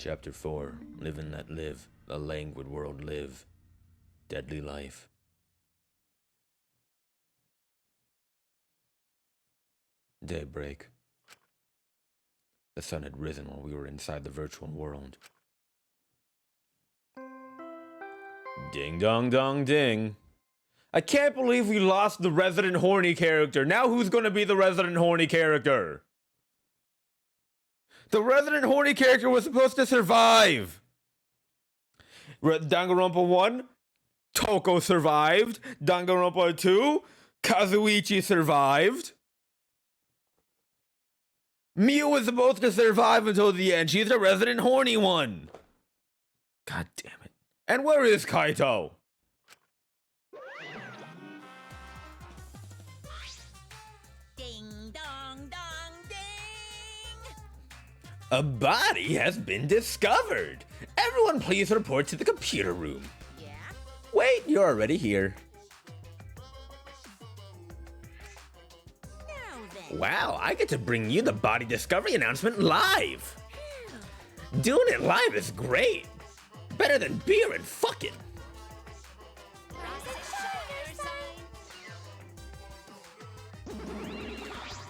Chapter 4. Live and let live. The languid world live. Deadly life. Daybreak. The sun had risen while we were inside the virtual world. Ding dong dong ding. I can't believe we lost the resident horny character. Now who's gonna be the resident horny character? The resident horny character was supposed to survive. Danganronpa 1, Toko survived. Danganronpa 2, Kazuichi survived. Miu was supposed to survive until the end. She's the resident horny one. God damn it. And where is Kaito? Ding dong dong ding! A body has been discovered. Everyone please report to the computer room. Yeah? Wait, you're already here. Now then. Wow, I get to bring you the body discovery announcement live. Doing it live is great. Better than beer and fucking.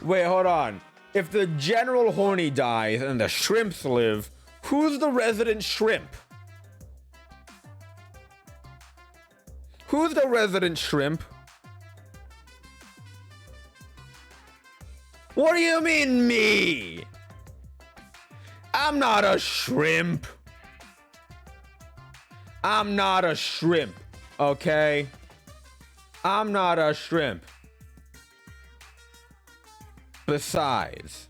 Wait, hold on. If the general horny dies and the shrimps live, who's the resident shrimp? Who's the resident shrimp? What do you mean, me? I'm not a shrimp. I'm not a shrimp, okay? I'm not a shrimp. Besides,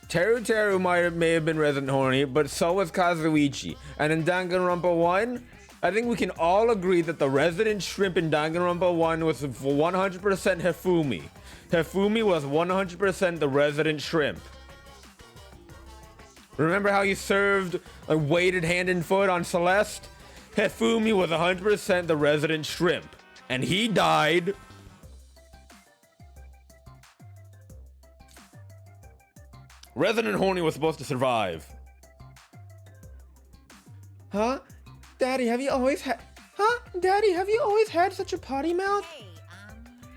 Teru may have been resident horny, but so was Kazuichi. And in Danganronpa 1, I think we can all agree that the resident shrimp in Danganronpa 1 was 100% Hifumi. Hifumi was 100% the resident shrimp. Remember how you served a weighted hand and foot on Celeste? Hifumi was 100% the resident shrimp. And he died. Resident horny was supposed to survive. Huh? Daddy, have you always had... Huh? Daddy, have you always had such a potty mouth? Hey,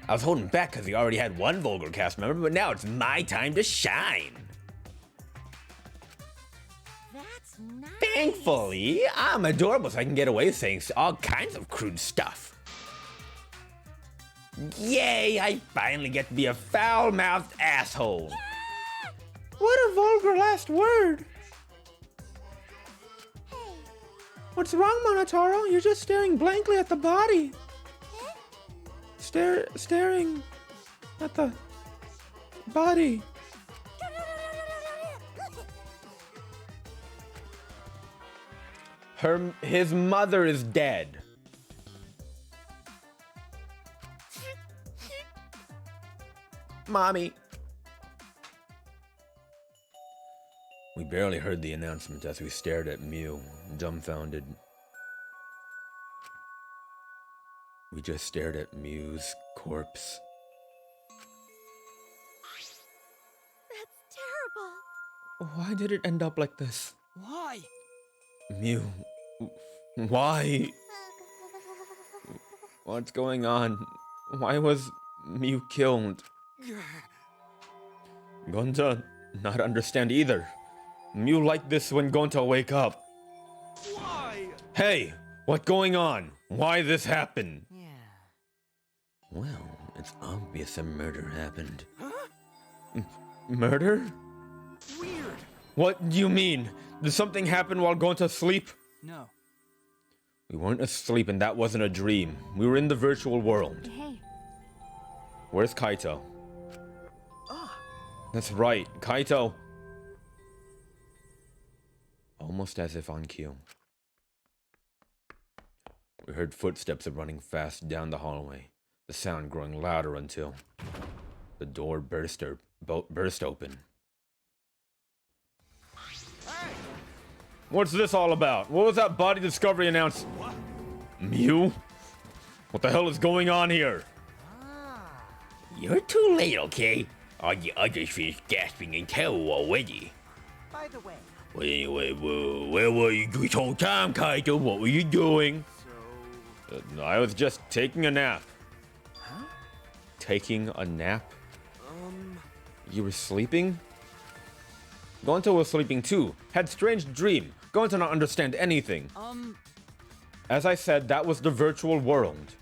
I was holding back because he already had one vulgar cast member, but now it's my time to shine. that's nice. Thankfully, I'm adorable so I can get away with saying all kinds of crude stuff. Yay, I finally get to be a foul-mouthed asshole. What a vulgar last word. Hey, What's wrong, Monotaro? You're just staring blankly at the body. Staring at the body. His mother is dead. Mommy. We barely heard the announcement as we stared at Mew, dumbfounded. We just stared at Mew's corpse. That's terrible. Why did it end up like this? Why? Mew, why? What's going on? Why was Mew killed? Gonta, not understand either. Mew like this when Gonta wake up. Why? Hey, what's going on? Why this happened? Yeah. Well, it's obvious a murder happened. Huh? Murder? Weird. What do you mean? Did something happen while Gonta asleep? No. We weren't asleep and that wasn't a dream. We were in the virtual world. Hey. Where's Kaito? Ah. That's right, Kaito. Almost as if on cue. We heard footsteps running fast down the hallway, the sound growing louder until the door burst open. Hey. What's this all about? What was that body discovery announced? What? Mew? What the hell is going on here? Ah. You're too late, okay? The other fish gasping in terror already. By the way, Well, anyway, where were you this whole time, Kaito? What were you doing? so... I was just taking a nap. Huh? Taking a nap? You were sleeping? Gonto was sleeping too. Had strange dream. Gonto not understand anything. As I said, that was the virtual world.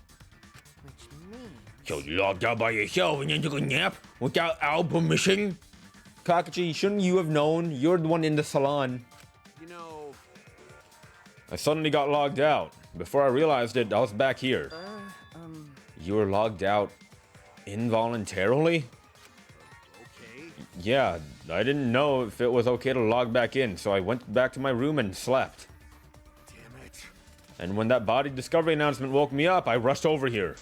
Which means... So you logged out by yourself and then took a nap without our permission? Kakashi, shouldn't you have known? You're the one in the salon. You know... I suddenly got logged out. Before I realized it, I was back here. You were logged out involuntarily? Okay. Yeah, I didn't know if it was okay to log back in, so I went back to my room and slept. Damn it. And when that body discovery announcement woke me up, I rushed over here.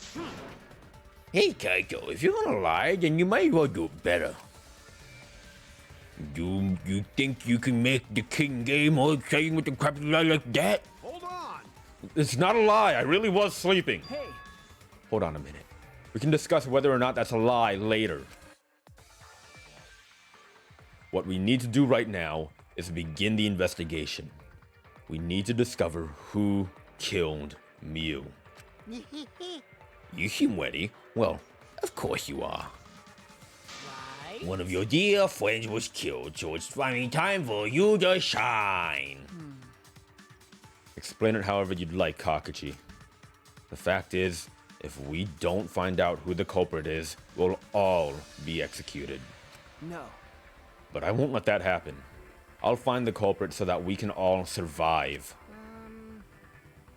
Hey, Kaito, if you're gonna lie, then you might as well do it better. You think you can make the king game all exciting with the crappy lie like that? Hold on. It's not a lie, I really was sleeping. Hey. Hold on a minute. We can discuss whether or not that's a lie later. What we need to do right now is begin the investigation. We need to discover who killed Mew. You seem ready. Well, of course you are. Right? One of your dear friends was killed, so it's finally time for you to shine. Explain it however you'd like, Kakashi. The fact is, if we don't find out who the culprit is, we'll all be executed. No. But I won't let that happen. I'll find the culprit so that we can all survive.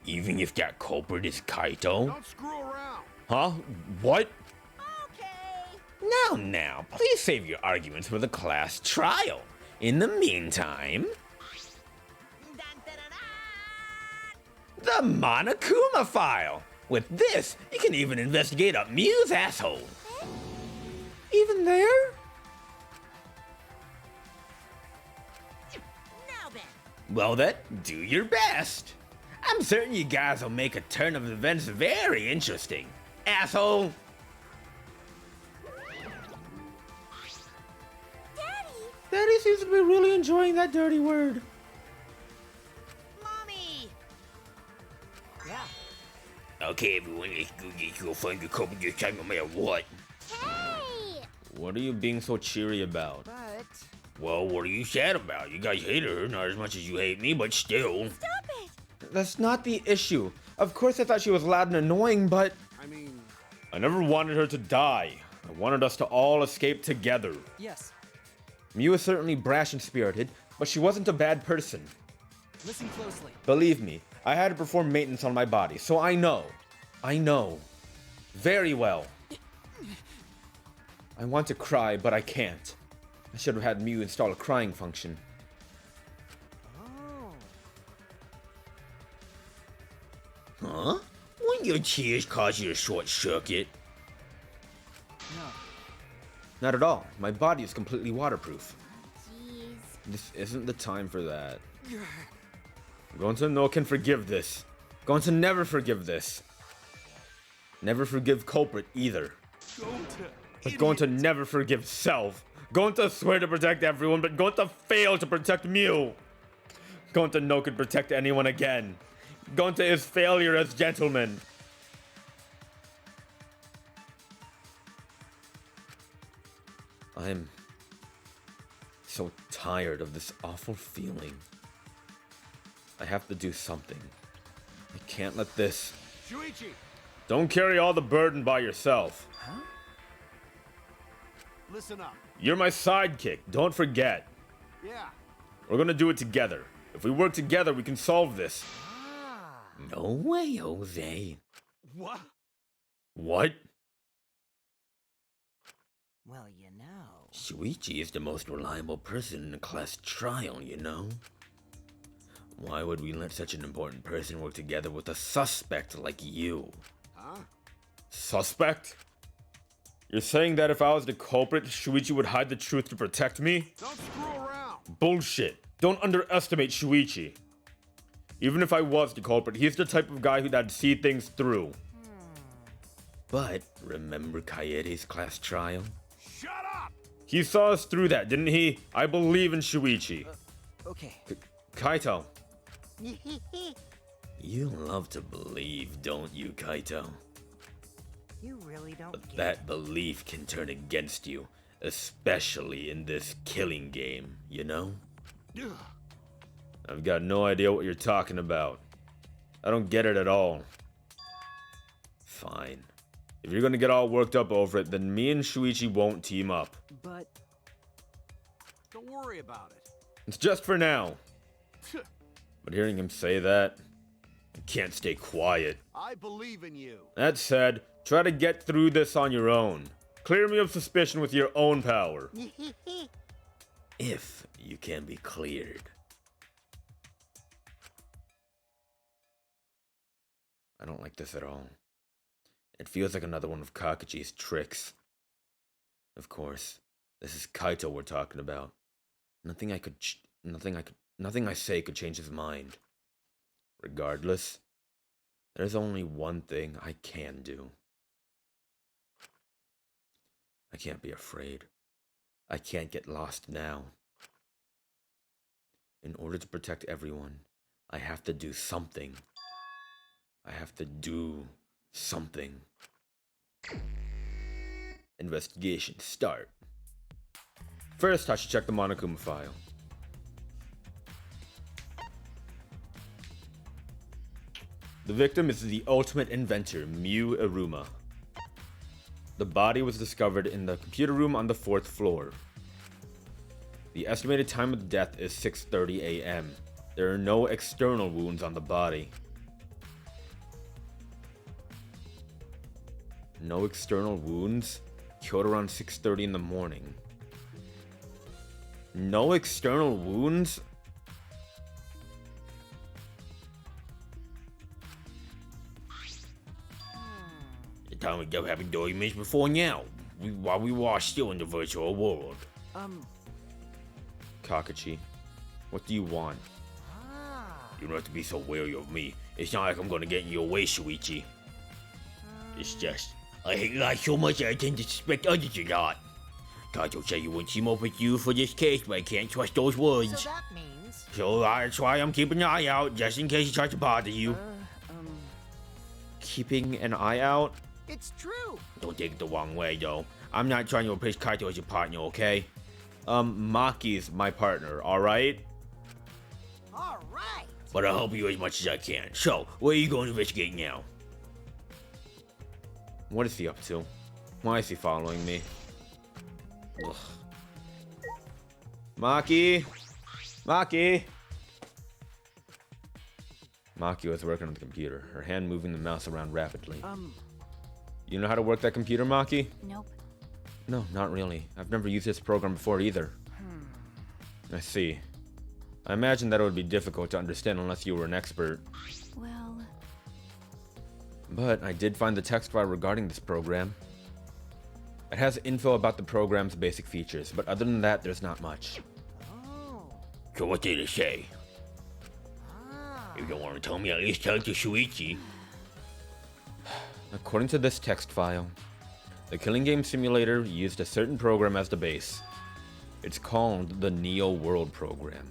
Even if that culprit is Kaito? Don't screw around. Huh? What? Okay. Now, please save your arguments for the class trial. In the meantime, Dun, dun, dun, dun. the Monokuma file. With this, you can even investigate a Mew's asshole. Even there? Now then. Well then, do your best. I'm certain you guys will make a turn of events very interesting. Asshole! Daddy! Daddy seems to be really enjoying that dirty word. Mommy! Yeah. Okay, everyone, let's go find the culprit this time no matter what. Hey! What are you being so cheery about? But... Well, what are you sad about? You guys hate her, not as much as you hate me, but still. Stop it! That's not the issue. Of course I thought she was loud and annoying, but... I mean... I never wanted her to die. I wanted us to all escape together. Yes. Mew is certainly brash and spirited, but she wasn't a bad person. Listen closely. Believe me, I had to perform maintenance on my body, so I know. I know. Very well. I want to cry, but I can't. I should have had Mew install a crying function. Oh. Huh? Wouldn't your tears cause you to short circuit? No. Not at all. My body is completely waterproof. Jeez. This isn't the time for that. Gonto no can forgive this. Gonto never forgive this. Never forgive culprit either. But Gonto never forgive self. Gonto swear to protect everyone, but Gonto failed to protect Mew. Gonto no could protect anyone again. Gonto is failure as gentleman. I'm so tired of this awful feeling. I have to do something. I can't let this... Shuichi! Don't carry all the burden by yourself. Huh? Listen up. You're my sidekick, don't forget. Yeah. We're gonna do it together. If we work together, we can solve this. Ah. No way, Jose. What? What? Well, you know. Shuichi is the most reliable person in the class trial, you know? Why would we let such an important person work together with a suspect like you? Huh? Suspect? You're saying that if I was the culprit, Shuichi would hide the truth to protect me? Don't screw around. Bullshit. Don't underestimate Shuichi. Even if I was the culprit, he's the type of guy who'd see things through. But remember Kaede's class trial? Shut up! He saw us through that, didn't he? I believe in Shuichi. Okay. Kaito. You love to believe, don't you, Kaito? You really don't But get that belief can turn against you, especially in this killing game, you know? it. I've got no idea what you're talking about. I don't get it at all. Fine. If you're gonna get all worked up over it, then me and Shuichi won't team up. But Don't worry about it. It's just for now. But hearing him say that, I can't stay quiet. I believe in you. That said, try to get through this on your own. Clear me of suspicion with your own power. If you can be cleared. I don't like this at all. It feels like another one of Kakachi's tricks. Of course, this is Kaito we're talking about. Nothing I say could change his mind. Regardless, there's only one thing I can do. I can't be afraid. I can't get lost now. In order to protect everyone, I have to do something. I have to do something. Investigation start. First, I should check the Monokuma file. The victim is the ultimate inventor, Miu Iruma. The body was discovered in the computer room on the 4th floor. The estimated time of death is 6:30 a.m. There are no external wounds on the body. No external wounds? Killed around 6:30 in the morning. No external wounds? The time we go having 30 minutes before now, while we were still in the virtual world. Kakachi, what do you want? You don't have to be so wary of me. It's not like I'm gonna get in your way, Shuichi. It's just, I hate life so much I tend to suspect others a lot. Kaito said you wouldn't team up with you for this case, but I can't trust those words. so that means So that's why I'm keeping an eye out, just in case he tries to bother you. Keeping an eye out? it's true. Don't take it the wrong way, though. I'm not trying to replace Kaito as your partner, okay? Maki's my partner, alright? All right. But I'll help you as much as I can. So, where are you going to investigate now? What is he up to? Why is he following me? Ugh. Maki! Maki! Maki was working on the computer, her hand moving the mouse around rapidly. You know how to work that computer, Maki? Nope. No, not really. I've never used this program before either. I see. I imagine that it would be difficult to understand unless you were an expert. Well, But I did find the text file regarding this program. It has info about the program's basic features, but other than that, there's not much. Oh. So what did it say? If you don't want to tell me, at least tell it to Shuichi. According to this text file, the killing game simulator used a certain program as the base. It's called the Neo World program.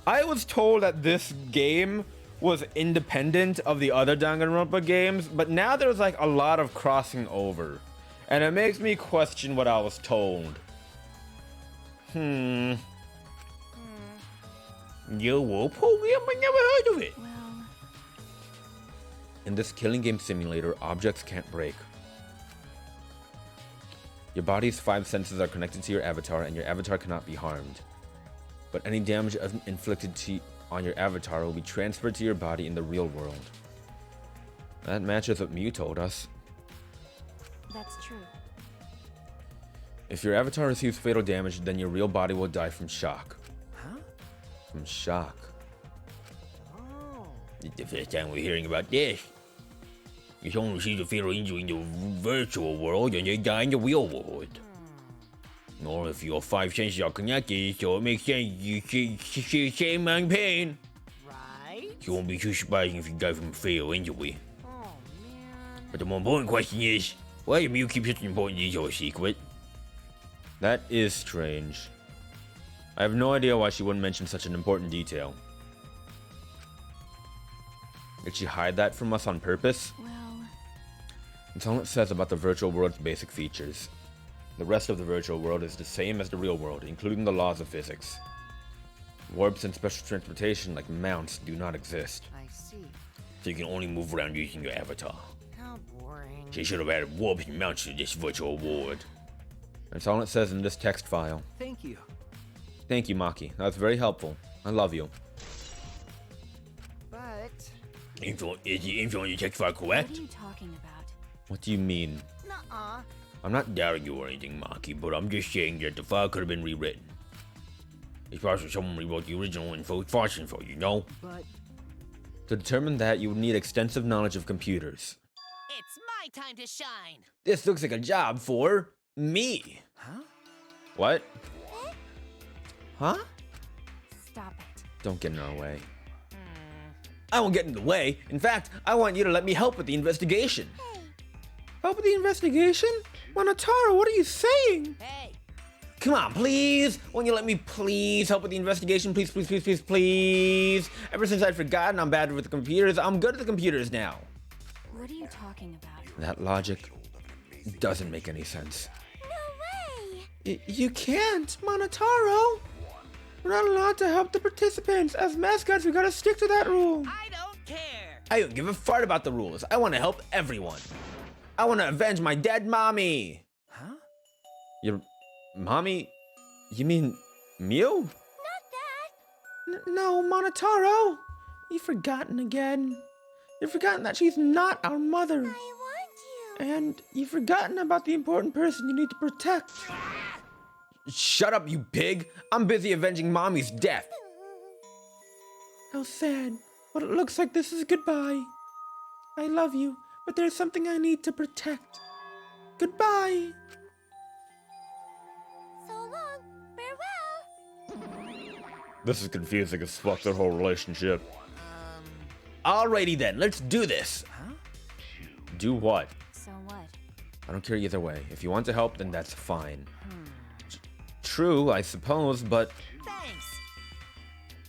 I was told that this game was independent of the other Danganronpa games, but now there's like a lot of crossing over. And it makes me question what I was told. Neo World program? I never heard of it. well, In this killing game simulator, objects can't break. Your body's 5 senses are connected to your avatar, and your avatar cannot be harmed. But any damage inflicted on your avatar will be transferred to your body in the real world. That matches what Mew told us. that's true. If your avatar receives fatal damage, then your real body will die from shock. Huh? From shock. Oh. It's the first time we're hearing about this. If someone receives a fatal injury in the virtual world, then they die in the real world. Or if your 5 senses are connected, so it makes sense you see the same amount of pain. Right? So it won't be too surprising if you die from a fatal injury. Oh man. But the more important question is, why do Mew keep such an important detail a secret? That is strange. I have no idea why she wouldn't mention such an important detail. Did she hide that from us on purpose? Well, It's all it says about the virtual world's basic features. The rest of the virtual world is the same as the real world, including the laws of physics. Warps and special transportation like mounts do not exist. I see. So you can only move around using your avatar. How boring. She should have added warps and mounts to this virtual world. That's all it says in this text file. Thank you. Thank you, Maki. That's very helpful. I love you. But Is the info on your text file what correct? are you talking about? What do you mean? nuh-uh. I'm not doubting you or anything, Maki, but I'm just saying that the file could have been rewritten. It's possible someone rewrote the original info with false info, you know? But To determine that, you would need extensive knowledge of computers. It's my time to shine. This looks like a job for me. huh? What? Huh? Stop it. Don't get in our way. I won't get in the way. In fact, I want you to let me help with the investigation. Help with the investigation? Monotaro, what are you saying? Hey, Come on, please. Won't you let me please help with the investigation? Please, please, please, please, please. Ever since I'd forgotten I'm bad with the computers, I'm good at the computers now. What are you talking about? That logic doesn't make any sense. No way! You can't, Monotaro. We're not allowed to help the participants. As mascots, we gotta stick to that rule. I don't care. I don't give a fart about the rules. I want to help everyone. I want to avenge my dead mommy. Huh? Your mommy? You mean Mew? Not that! No, Monotaro. You've forgotten again. You've forgotten that she's not our mother. I want you! And you've forgotten about the important person you need to protect. Shut up, you pig. I'm busy avenging mommy's death. How sad. But it looks like this is goodbye. I love you, but there's something I need to protect. Goodbye. So long. Farewell! This is confusing as fuck, their whole relationship. Alrighty then, let's do this. Huh? Do what? So what? I don't care either way. If you want to help, then that's fine. True, I suppose, but Thanks.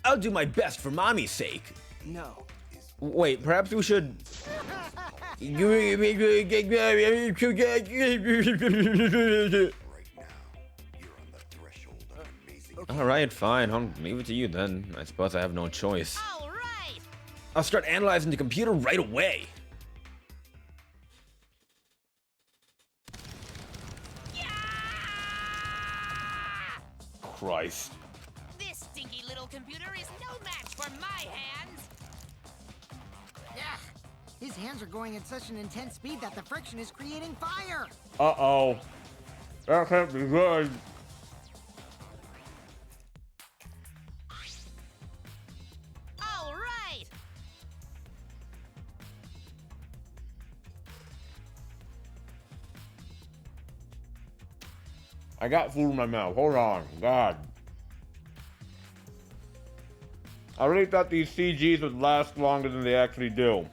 I'll do my best for mommy's sake. No. Wait, perhaps we should... Alright, fine. I'll leave it to you then. I suppose I have no choice. All right. I'll start analyzing the computer right away. Christ. This stinky little computer is no match for my hands. Yeah. His hands are going at such an intense speed that the friction is creating fire. Uh-oh. That can't be good. All right. I got food in my mouth. Hold on. God. I really thought these CGs would last longer than they actually do.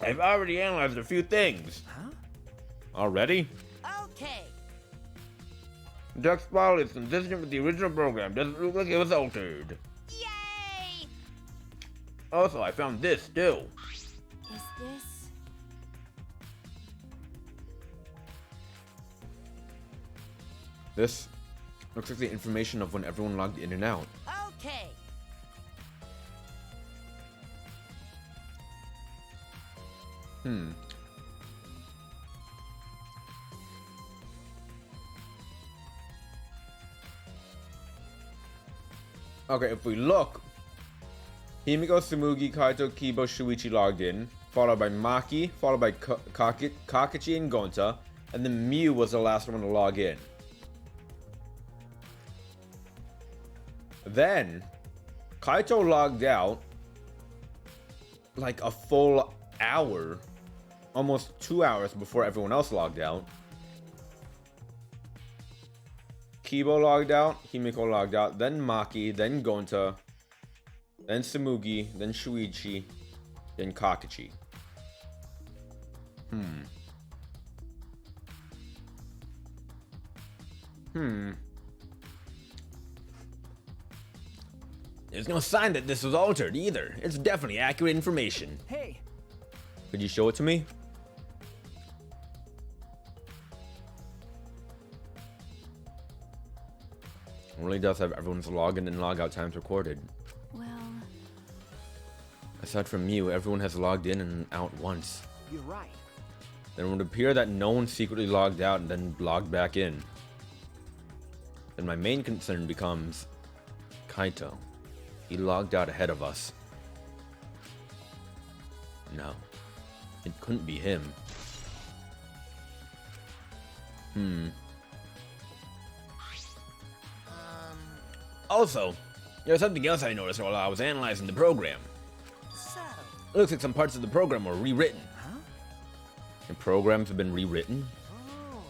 I've already analyzed a few things. Huh? Already? Okay. The text file is consistent with the original program. Doesn't look like it was altered. Yay! Also, I found this too. Is this... This looks like the information of when everyone logged in and out. Okay. Okay, if we look, Himiko, Tsumugi, Kaito, Kibo, Shuichi logged in, followed by Maki, followed by Kakashi and Gonta, and then Mew was the last one to log in. Then, Kaito logged out like a full hour, almost 2 hours before everyone else logged out. Kibo logged out, Himiko logged out, then Maki, then Gonta, then Tsumugi, then Shuichi, then Kakashi. There's no sign that this was altered either. It's definitely accurate information. Hey, Could you show it to me? It really does have everyone's login and logout times recorded. Well, Aside from you, everyone has logged in and out once. you're right. Then it would appear that no one secretly logged out and then logged back in. Then my main concern becomes Kaito. He logged out ahead of us. No, it couldn't be him. Also, there's something else I noticed while I was analyzing the program. So, It looks like some parts of the program were rewritten. huh? The programs have been rewritten? Oh.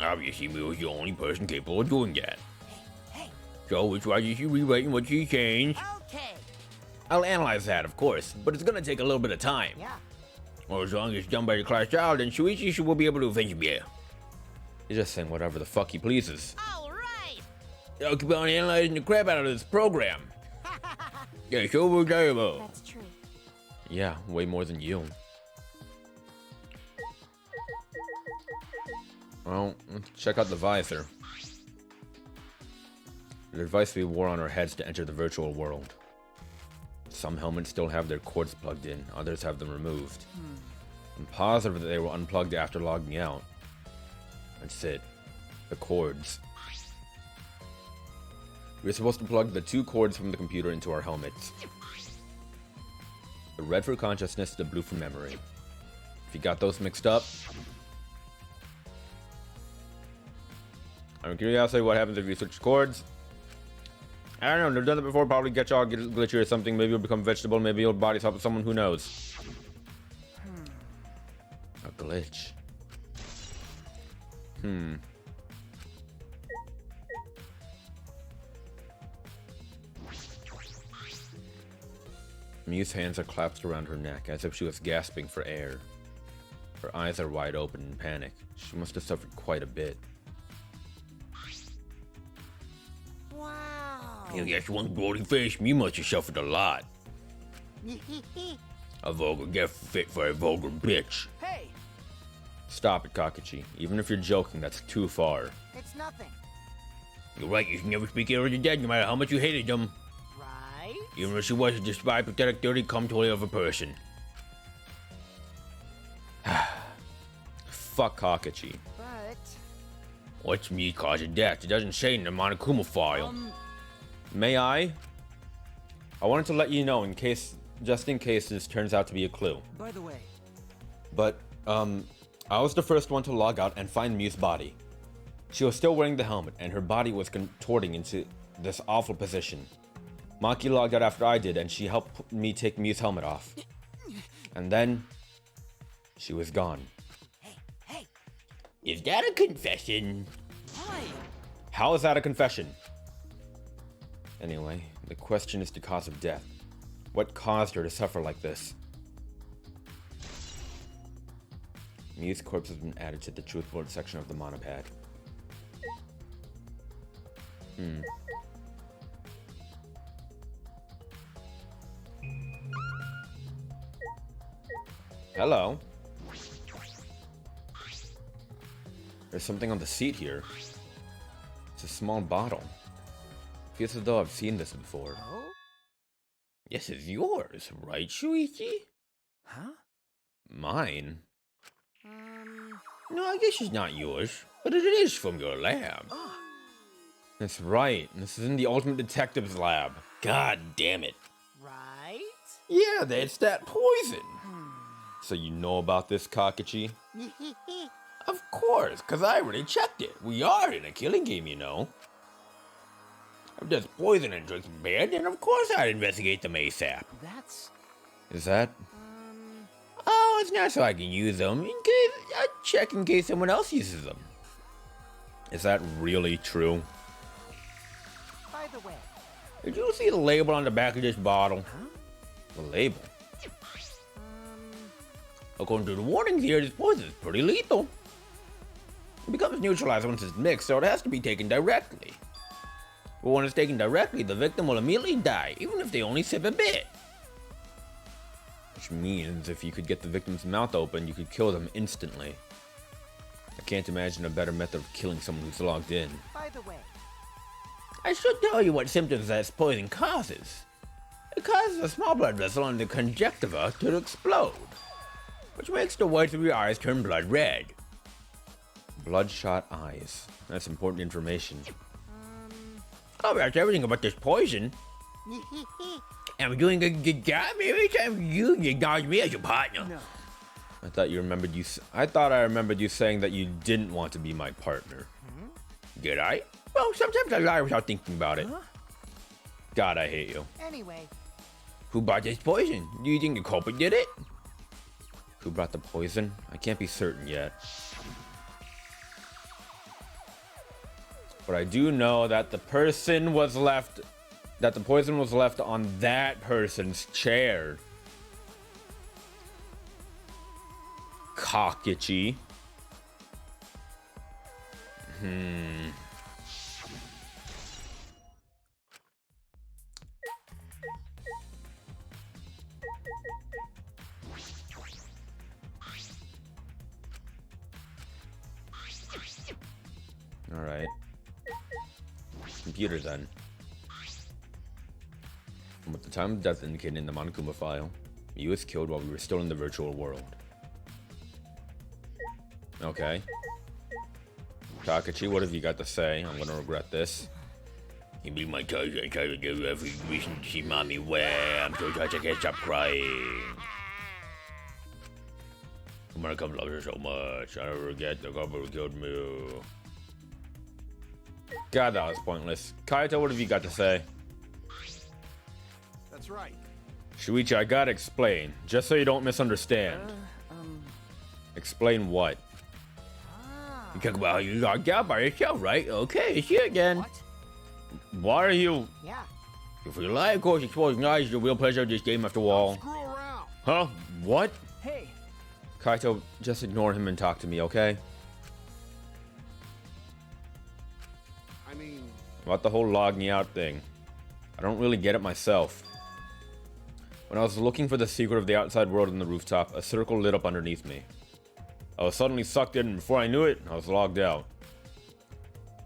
Obviously, we was the only person capable of doing that. Hey, So, it's why is she rewriting what she changed? Okay. I'll analyze that, of course, but it's gonna take a little bit of time. Yeah. Well, as long as it's done by the class child, then Shuichi will be able to avenge me. He's just saying whatever the fuck he pleases. All right. I'll keep on analyzing the crap out of this program. Yeah, so valuable. that's true. Yeah, way more than you. Well, let's check out the visor. The device we wore on our heads to enter the virtual world. Some helmets still have their cords plugged in, others have them removed. I'm positive that they were unplugged after logging out. That's it. The cords. We're supposed to plug the 2 cords from the computer into our helmets. The red for consciousness, the blue for memory. If you got those mixed up, I'm curious what happens if you switch cords. I don't know, they've done it before, probably get y'all glitchy or something. Maybe you'll become vegetable, maybe your body's helping someone, who knows. A glitch. Miu's hands are clasped around her neck, as if she was gasping for air. Her eyes are wide open in panic. She must have suffered quite a bit. Wow. You guess one bloody face, Miu must have suffered a lot. A vulgar gift fit for a vulgar bitch. Hey, Stop it, Kakashi. Even if you're joking, that's too far. It's nothing, You're right, you should never speak ill of the dead, no matter how much you hated them. right? Even if she was a despised, pathetic, dirty, cum-toy of a person. Fuck Kakashi. But What's me causing death? It doesn't say in the Monokuma file. May I? I wanted to let you know just in case this turns out to be a clue. by the way, But, I was the first one to log out and find Miu's body. She was still wearing the helmet, and her body was contorting into this awful position. Maki logged out after I did, and she helped me take Miu's helmet off. And then, she was gone. hey, Is that a confession? hi. How is that a confession? Anyway, the question is the cause of death. What caused her to suffer like this? Miu's corpse has been added to the truth board section of the monopad. Hello. There's something on the seat here. It's a small bottle. Feels as though I've seen this before. oh, Yes, it's yours, right, Shuichi? Huh? Mine? No, I guess it's not yours, but it is from your lab. Ah, That's right, this is in the Ultimate Detective's lab. God damn it. right? Yeah, that's that poison. So you know about this, Kakashi? Of course, because I already checked it. We are in a killing game, you know. If there's poison and drinking bad, then of course I'd investigate them ASAP. that's Is that? Oh, it's not so I can use them. I check in case someone else uses them. Is that really true? By the way, Did you see the label on the back of this bottle? Huh? The label? According to the warnings here, this poison is pretty lethal. It becomes neutralized once it's mixed, so it has to be taken directly. But when it's taken directly, the victim will immediately die, even if they only sip a bit. Which means if you could get the victim's mouth open, you could kill them instantly. I can't imagine a better method of killing someone who's logged in. By the way, I should tell you what symptoms this poison causes. It causes a small blood vessel in the conjunctiva to explode, which makes the whites of your eyes turn blood red. Bloodshot eyes. That's important information. Oh, that's everything about this poison. I'm doing a good job every time you acknowledge me as your partner. no. I thought I remembered you saying that you didn't want to be my partner. Did I? Well, sometimes I lie without thinking about it. God, I hate you. Anyway, Who brought this poison? Do you think the culprit did it? Who brought the poison? I can't be certain yet. But I do know that the poison was left on that person's chair. Cockichi. All right. Computer then. With the time of death indicated in the Monokuma file, Yu was killed while we were still in the virtual world. Okay. Takachi, what have you got to say? I'm gonna regret this. You be my touch, I try to give you every reason to see mommy where I'm so touched I can't stop crying. America loves her so much. I never forget the couple who killed me. God, that was pointless. Kaito, what have you got to say? That's right. Shuichi, I gotta explain, just so you don't misunderstand. Explain what? You talk about how you logged out by yourself, right? Okay, see you again. What? Why are you... yeah. If you lie, of course, exposing lies is the real pleasure of this game after all. Screw around. Huh? What? Hey, Kaito, just ignore him and talk to me, okay? I mean, About the whole logging out thing. I don't really get it myself. When I was looking for the secret of the outside world on the rooftop, a circle lit up underneath me. I was suddenly sucked in, and before I knew it, I was logged out.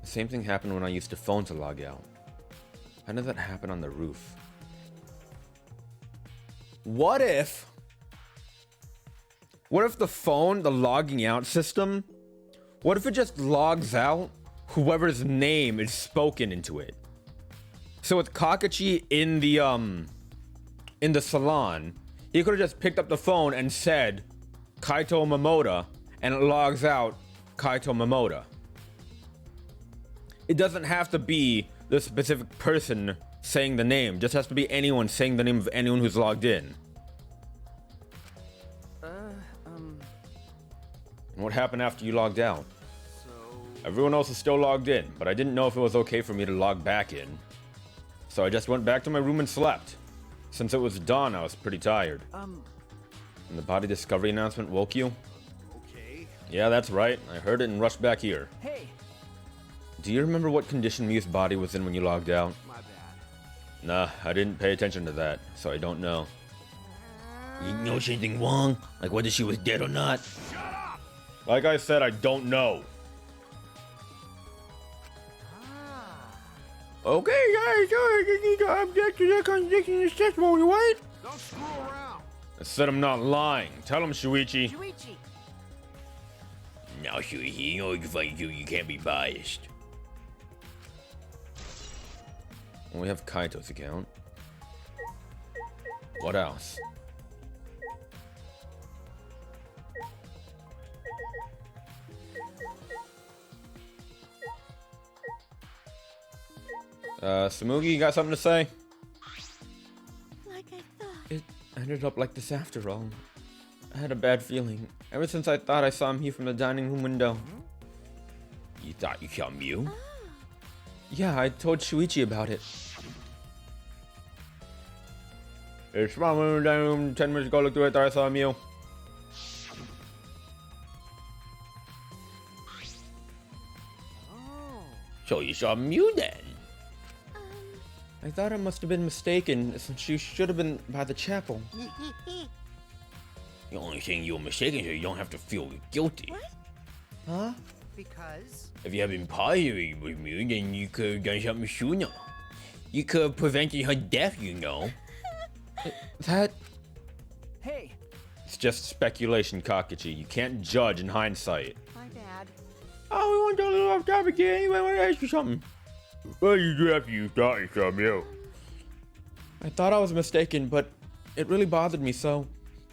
The same thing happened when I used a phone to log out. How did that happen on the roof? What if the phone, the logging out system, what if it just logs out whoever's name is spoken into it? So with Kakashi in the salon, he could have just picked up the phone and said Kaito Momoda, and it logs out Kaito Momoda. It doesn't have to be the specific person saying the name. It just has to be anyone saying the name of anyone who's logged in. And what happened after you logged out? so Everyone else is still logged in, but I didn't know if it was okay for me to log back in. So I just went back to my room and slept. Since it was dawn, I was pretty tired. And the body discovery announcement woke you? okay. Yeah, that's right. I heard it and rushed back here. hey, Do you remember what condition Miu's body was in when you logged out? My bad. Nah, I didn't pay attention to that, so I don't know. You know anything wrong? Like whether she was dead or not? Like I said, I don't know. Okay, guys, you need to object to that contradiction in testimony, right? Don't screw around. I said I'm not lying. Tell him, Shuichi. Shuichi. Now, Shuichi, you know you can't be biased. Well, we have Kaito's account. What else? Samugi, you got something to say? Like I thought. It ended up like this after all. I had a bad feeling. Ever since I thought I saw Mew from the dining room window. You thought you saw Mew? Yeah, I told Shuichi about it. It's from the dining room 10 minutes ago. Looked through it, thought I saw Mew. So you saw Mew then? Um, I thought I must have been mistaken, since you should have been by the chapel. The only thing you were mistaken is you don't have to feel guilty. What? Huh? Because If you had been partying with Mew, then you could have done something sooner. You could have prevented her death, you know. That... Hey, It's just speculation, Kakashi. You can't judge in hindsight. my bad. Oh, we want to go a little off topic here. Anyway, I want to ask you something. Well, you do after you thought you saw me. I thought I was mistaken, but it really bothered me, so...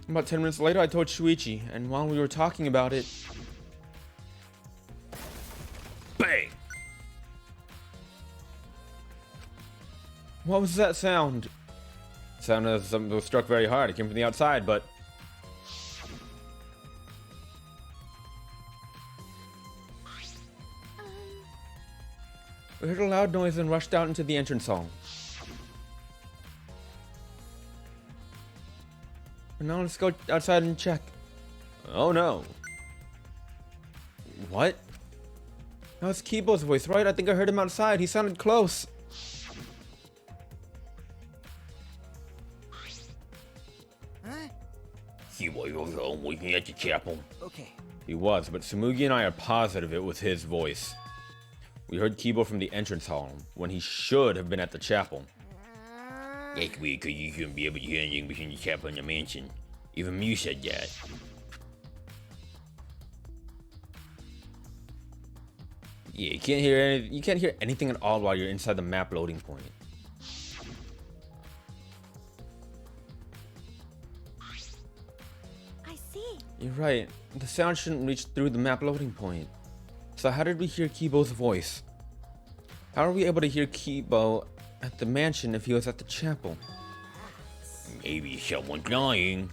About 10 minutes later, I told Shuichi, and while we were talking about it... Bang! What was that sound? It sounded as something was struck very hard. It came from the outside, but... We heard a loud noise and rushed out into the entrance hall. And now let's go outside and check. Oh no. What? That was Kibo's voice, right? I think I heard him outside. He sounded close. Huh? Kibo, you're looking at the chapel. okay. He was, but Tsumugi and I are positive it was his voice. We heard Kibo from the entrance hall, when he should have been at the chapel. That's weird, because you shouldn't be able to hear anything between the chapel and the mansion. Even Mew said that. Yeah, you can't hear anything at all while you're inside the map loading point. I see. You're right. The sound shouldn't reach through the map loading point. So how did we hear Kibo's voice? How are we able to hear Kibo at the mansion if he was at the chapel? Maybe someone's lying.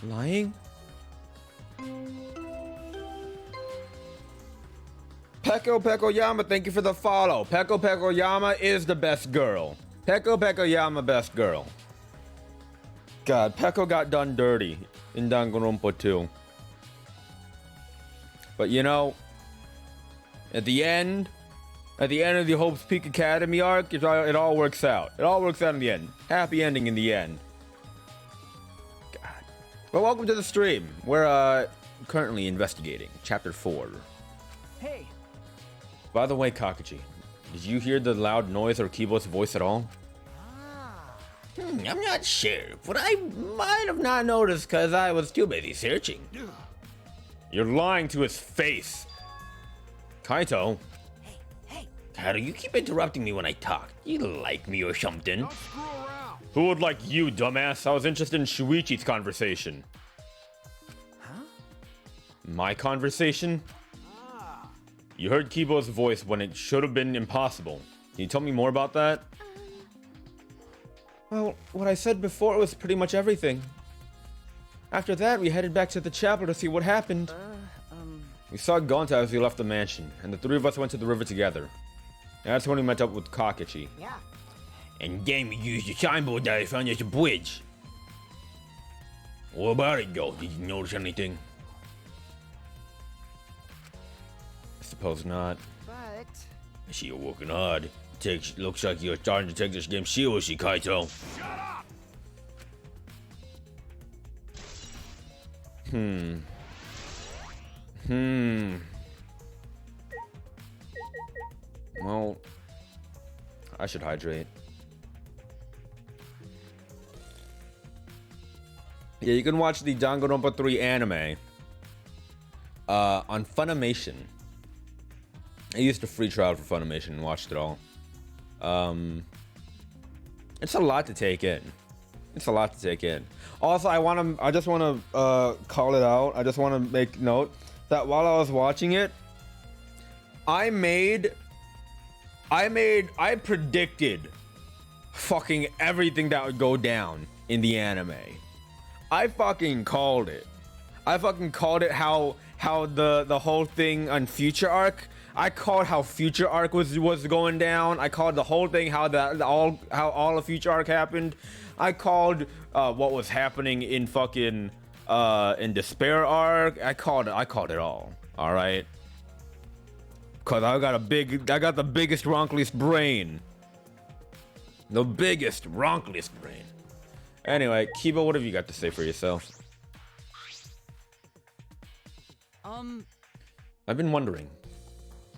Lying? Peko Yama, thank you for the follow. Peko Yama is the best girl. Peko Yama, best girl. God, Peko got done dirty in Danganronpa 2. But you know, at the end of the Hope's Peak Academy arc, it all works out. It all works out in the end. Happy ending in the end. God. Well, welcome to the stream. We're currently investigating Chapter 4. Hey, By the way, Kakashi, did you hear the loud noise or Kibo's voice at all? I'm not sure, but I might have not noticed because I was too busy searching. You're lying to his face. Kaito. hey, hey. Kaito, you keep interrupting me when I talk. You like me or something? Don't screw around. Who would like you, dumbass? I was interested in Shuichi's conversation. Huh? My conversation? You heard Kibo's voice when it should have been impossible. Can you tell me more about that? Well, what I said before was pretty much everything. After that, we headed back to the chapel to see what happened. We saw Gonta as we left the mansion, and the three of us went to the river together. That's when we met up with Kakashi. Yeah. And then we used the signboard that I found at the bridge. What about it, though? Did you notice anything? I suppose not. But I see you're working hard. Looks like you're starting to take this game seriously, Kaito. Well, I should hydrate. Yeah, you can watch the Danganronpa 3 anime on Funimation. I used a free trial for Funimation and watched it all. It's a lot to take in. It's a lot to take in. Also, I just want to call it out. I just want to make note that while I was watching it, I predicted fucking everything that would go down in the anime. I fucking called it. I fucking called it how the whole thing on Future Arc. I called how Future Arc was going down. I called the whole thing how all of Future Arc happened. I called what was happening in fucking in Despair Arc. I called it all. All right. Cause I got the biggest, ronkliest brain. The biggest, ronkliest brain. Anyway, Kiba, what have you got to say for yourself? I've been wondering,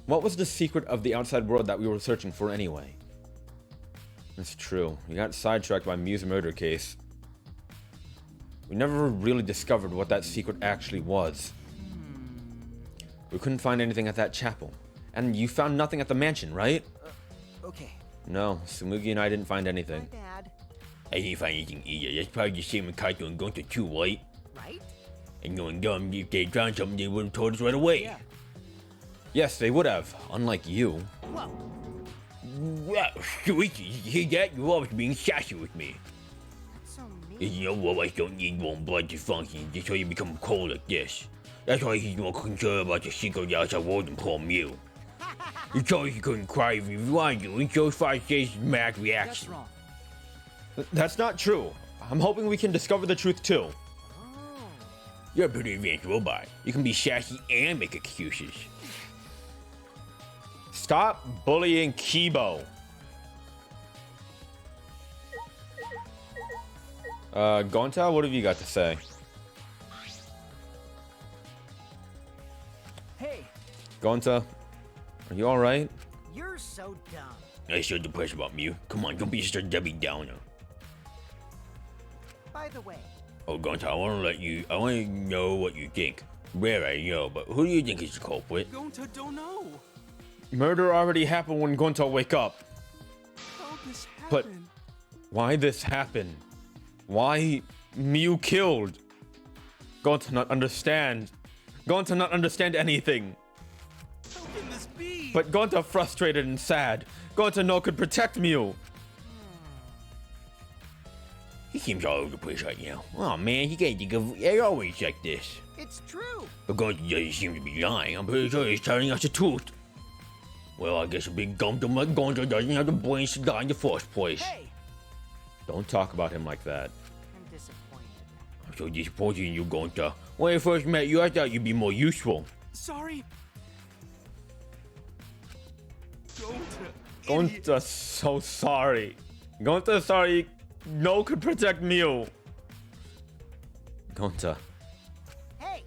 what was the secret of the outside world that we were searching for anyway? It's true, we got sidetracked by Mew's murder case. We never really discovered what that secret actually was. We couldn't find anything at that chapel. And you found nothing at the mansion, right? Okay. No, Sumugi and I didn't find anything. My bad. I didn't find anything either. That's probably the same with Kaito and Gonta too, right? Right? And knowing them, if they found something, they would have told us right away. Yeah. Yes, they would have, unlike you. Whoa. Wow, Shuichi, you hear that? You're always being sassy with me. That's so mean. And you know what? I don't need warm blood to function. That's why you become cold like this. That's why he's more concerned about the secret of the outside world than poor Mew. You told us you couldn't cry if you wanted to. He chose 5 days to max That's reaction. wrong. That's not true. I'm hoping we can discover the truth too. You're a pretty advanced robot. You can be sassy and make excuses. Stop bullying Kibo. Gonta, what have you got to say? Hey, Gonta, are you alright? You're so dumb. I'm so depressed about Mew. Come on, don't be such a Debbie Downer. By the way, Oh, Gonta, I want to know what you think. Rare, I know, but who do you think is the culprit? Gonta don't know. Murder already happened when Gonta wake up. How this But- happened? Why this happened? Why Mew killed? Gonta not understand. Gonta not understand anything. How can this be? But Gonta frustrated and sad. Gonta no could protect Mew. He seems all over the place right now. Oh man, he can't think of it always like this. it's true. But Gonta doesn't seem to be lying. I'm pretty sure he's telling us the truth. Well, I guess a big gum-dum like Gonta doesn't have the brains to die in the first place. hey. Don't talk about him like that. I'm disappointed. I'm so disappointed in you, Gonta. When I first met you, I thought you'd be more useful. Sorry. Gonta. idiot. Gonta's so sorry. Gonta's sorry no could protect Mew. Gonta. Hey,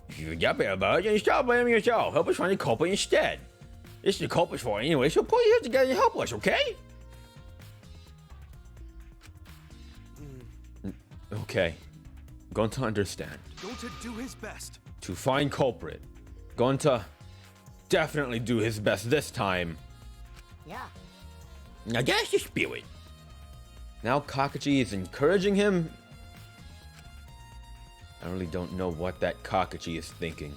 If you forget about it, then stop blaming yourself. Help us find the culprit instead. This is the culprit's fault anyway, so put your head together and help us, okay? Okay. Gonta understand. Gonta do his best. To find culprit. Gonta definitely do his best this time. yeah. Now that's the spirit. Now Kakashi is encouraging him. I really don't know what that Kakashi is thinking.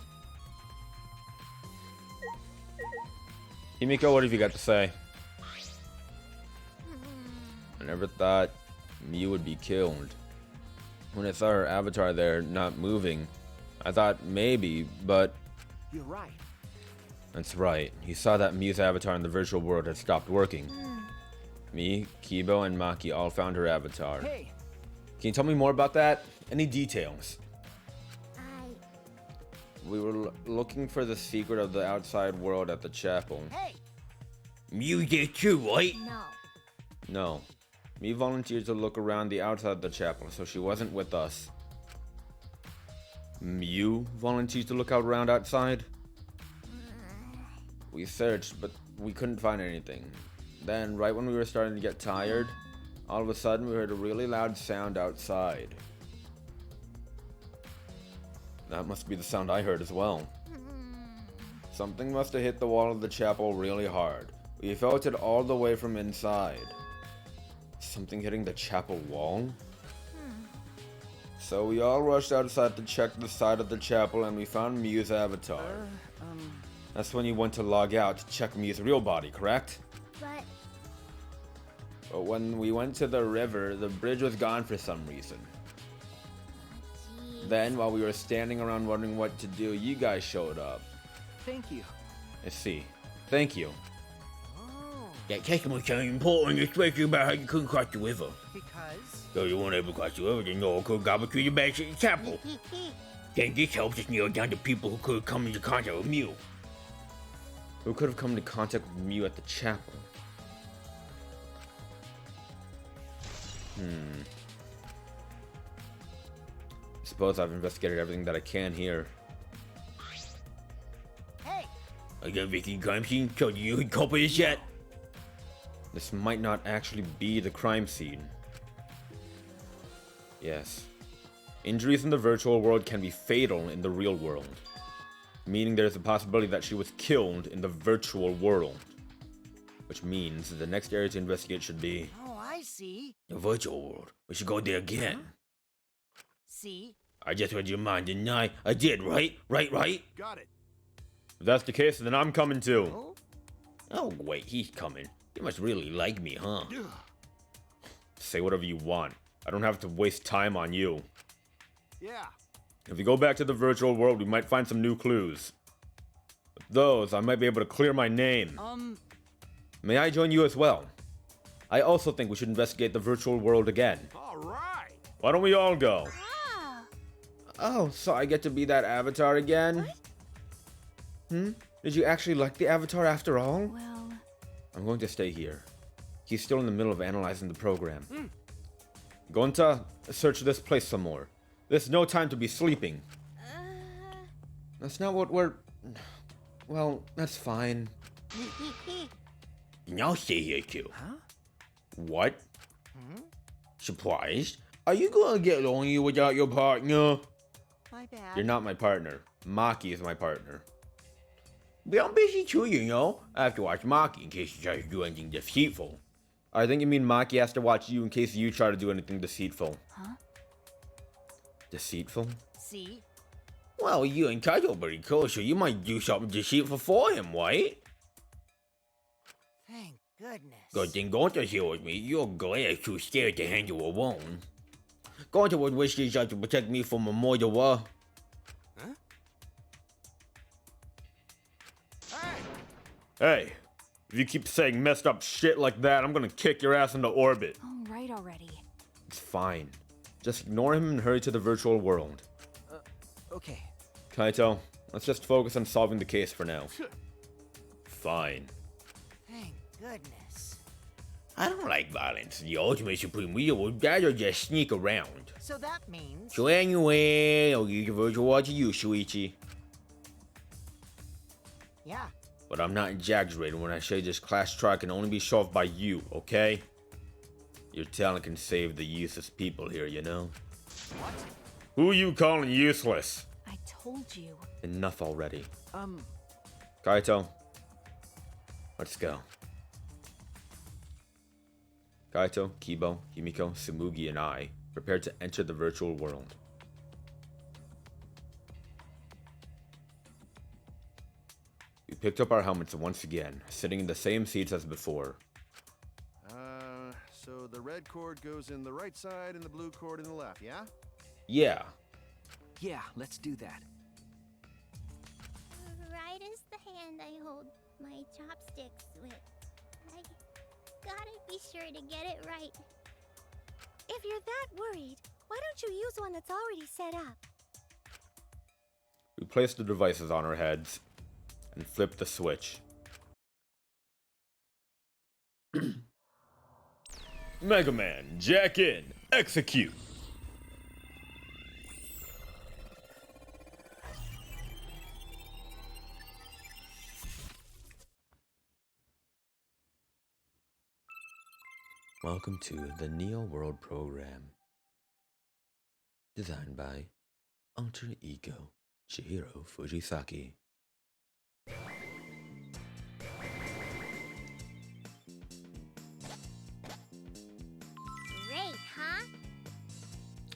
Himiko, what have you got to say? I never thought Mew would be killed. When I saw her avatar there not moving, I thought maybe, but You're right. that's right. You saw that Mew's avatar in the virtual world had stopped working. Me, Kibo, and Maki all found her avatar. Hey, Can you tell me more about that? Any details? I We were looking for the secret of the outside world at the chapel. Hey, You did too, right? no. No. Me volunteered to look around the outside of the chapel, so she wasn't with us. Mew volunteered to look out around outside? We searched, but we couldn't find anything. Then, right when we were starting to get tired, all of a sudden we heard a really loud sound outside. That must be the sound I heard as well. Something must have hit the wall of the chapel really hard. We felt it all the way from inside. Something hitting the chapel wall? So we all rushed outside to check the side of the chapel and we found Mew's avatar. That's when you went to log out to check Mew's real body, correct? But But when we went to the river, the bridge was gone for some reason. geez. Then, while we were standing around wondering what to do, you guys showed up. thank you. I see. Thank you. oh, That testimony sounded important, especially about how you couldn't cross the river. because. So you won't ever cross the river, then no one could gobble through the bags at the chapel. Then this helps us nail down the people who could have come into contact with Mew. Who could have come into contact with Mew at the chapel? Suppose I've investigated everything that I can here. Hey, I got Vicky crime scene. Told you who copy this yet? This might not actually be the crime scene. Yes. Injuries in the virtual world can be fatal in the real world. Meaning there's a possibility that she was killed in the virtual world. Which means the next area to investigate should be oh, I see. The virtual world. We should go there again. See? I just read your mind, didn't I? I did, right? Right? Got it. If that's the case, then I'm coming too. Oh? Oh, wait, he's coming. You must really like me, huh? Say whatever you want. I don't have to waste time on you. Yeah. If we go back to the virtual world, we might find some new clues. With those, I might be able to clear my name. May I join you as well? I also think we should investigate the virtual world again. All right. Why don't we all go? Ah, Oh, so I get to be that avatar again? Did you actually like the avatar after all? well, I'm going to stay here. He's still in the middle of analyzing the program. Going to search this place some more. There's no time to be sleeping. That's not what we're... Well, that's fine. And I'll stay here too. What? Surprised? Are you gonna get lonely without your partner? My bad. You're not my partner. Maki is my partner. But I'm busy too, you know. I have to watch Maki in case he tries to do anything deceitful. I think you mean Maki has to watch you in case you try to do anything deceitful. Huh? Deceitful? See? Well, you and Kaito are pretty close, so you might do something deceitful for him, right? Thank goodness. Good thing Gonta's here with me. Your Glaire's too scared to handle alone. Gonta would wish this out to protect me from a murderer. Hey, if you keep saying messed up shit like that, I'm gonna kick your ass into orbit. all right already. It's fine. Just ignore him and hurry to the virtual world. Okay. Kaito, let's just focus on solving the case for now. Fine. Thank goodness. I don't like violence. The ultimate supreme leader would rather just sneak around. So that means... So anyway, I'll give the virtual world to you, Shuichi. Yeah. But I'm not exaggerating when I say this class trial can only be solved by you, okay? Your talent can save the useless people here, you know? What? Who you calling useless? I told you. Enough already. Um, Kaito, let's go. Kaito, Kibo, Himiko, Tsumugi, and I prepare to enter the virtual world. We picked up our helmets once again, sitting in the same seats as before. So the red cord goes in the right side and the blue cord in the left, yeah? Yeah, yeah, let's do that. Right is the hand I hold my chopsticks with. I gotta be sure to get it right. If you're that worried, why don't you use one that's already set up? we placed the devices on our heads and flipped the switch. Mega Man, jack in, execute! Welcome to the Neo World program. Designed by Alter Ego Chihiro Fujisaki. Great, huh?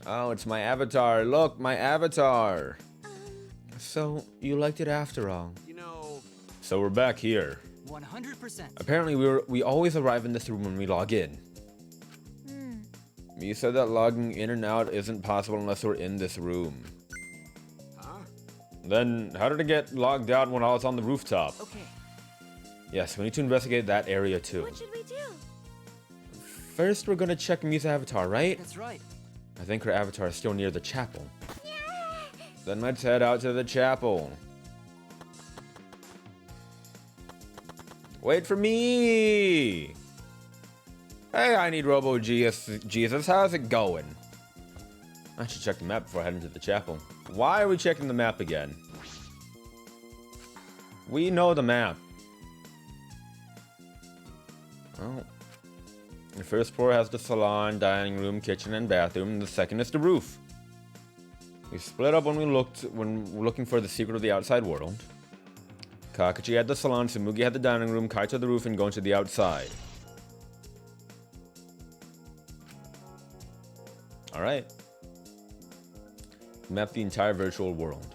Oh, it's my avatar. Look, my avatar. So, you liked it after all. You know, So we're back here. 100%. Apparently, we always arrive in this room when we log in. You said that logging in and out isn't possible unless we're in this room. huh? Then, how did it get logged out when I was on the rooftop? Okay. Yes, we need to investigate that area too. What should we do? First, we're gonna check Miu's avatar, right? That's right. I think her avatar is still near the chapel. Then let's head out to the chapel. Wait for me! Hey, I need Robo Jesus. How's it going? I should check the map before I head into the chapel. Why are we checking the map again? We know the map. Oh. The first floor has the salon, dining room, kitchen, and bathroom. The second is the roof. We split up when we're looking for the secret of the outside world. Kakashi had the salon, Tsumugi had the dining room, Kaito the roof, and going to the outside. Alright. Map the entire virtual world.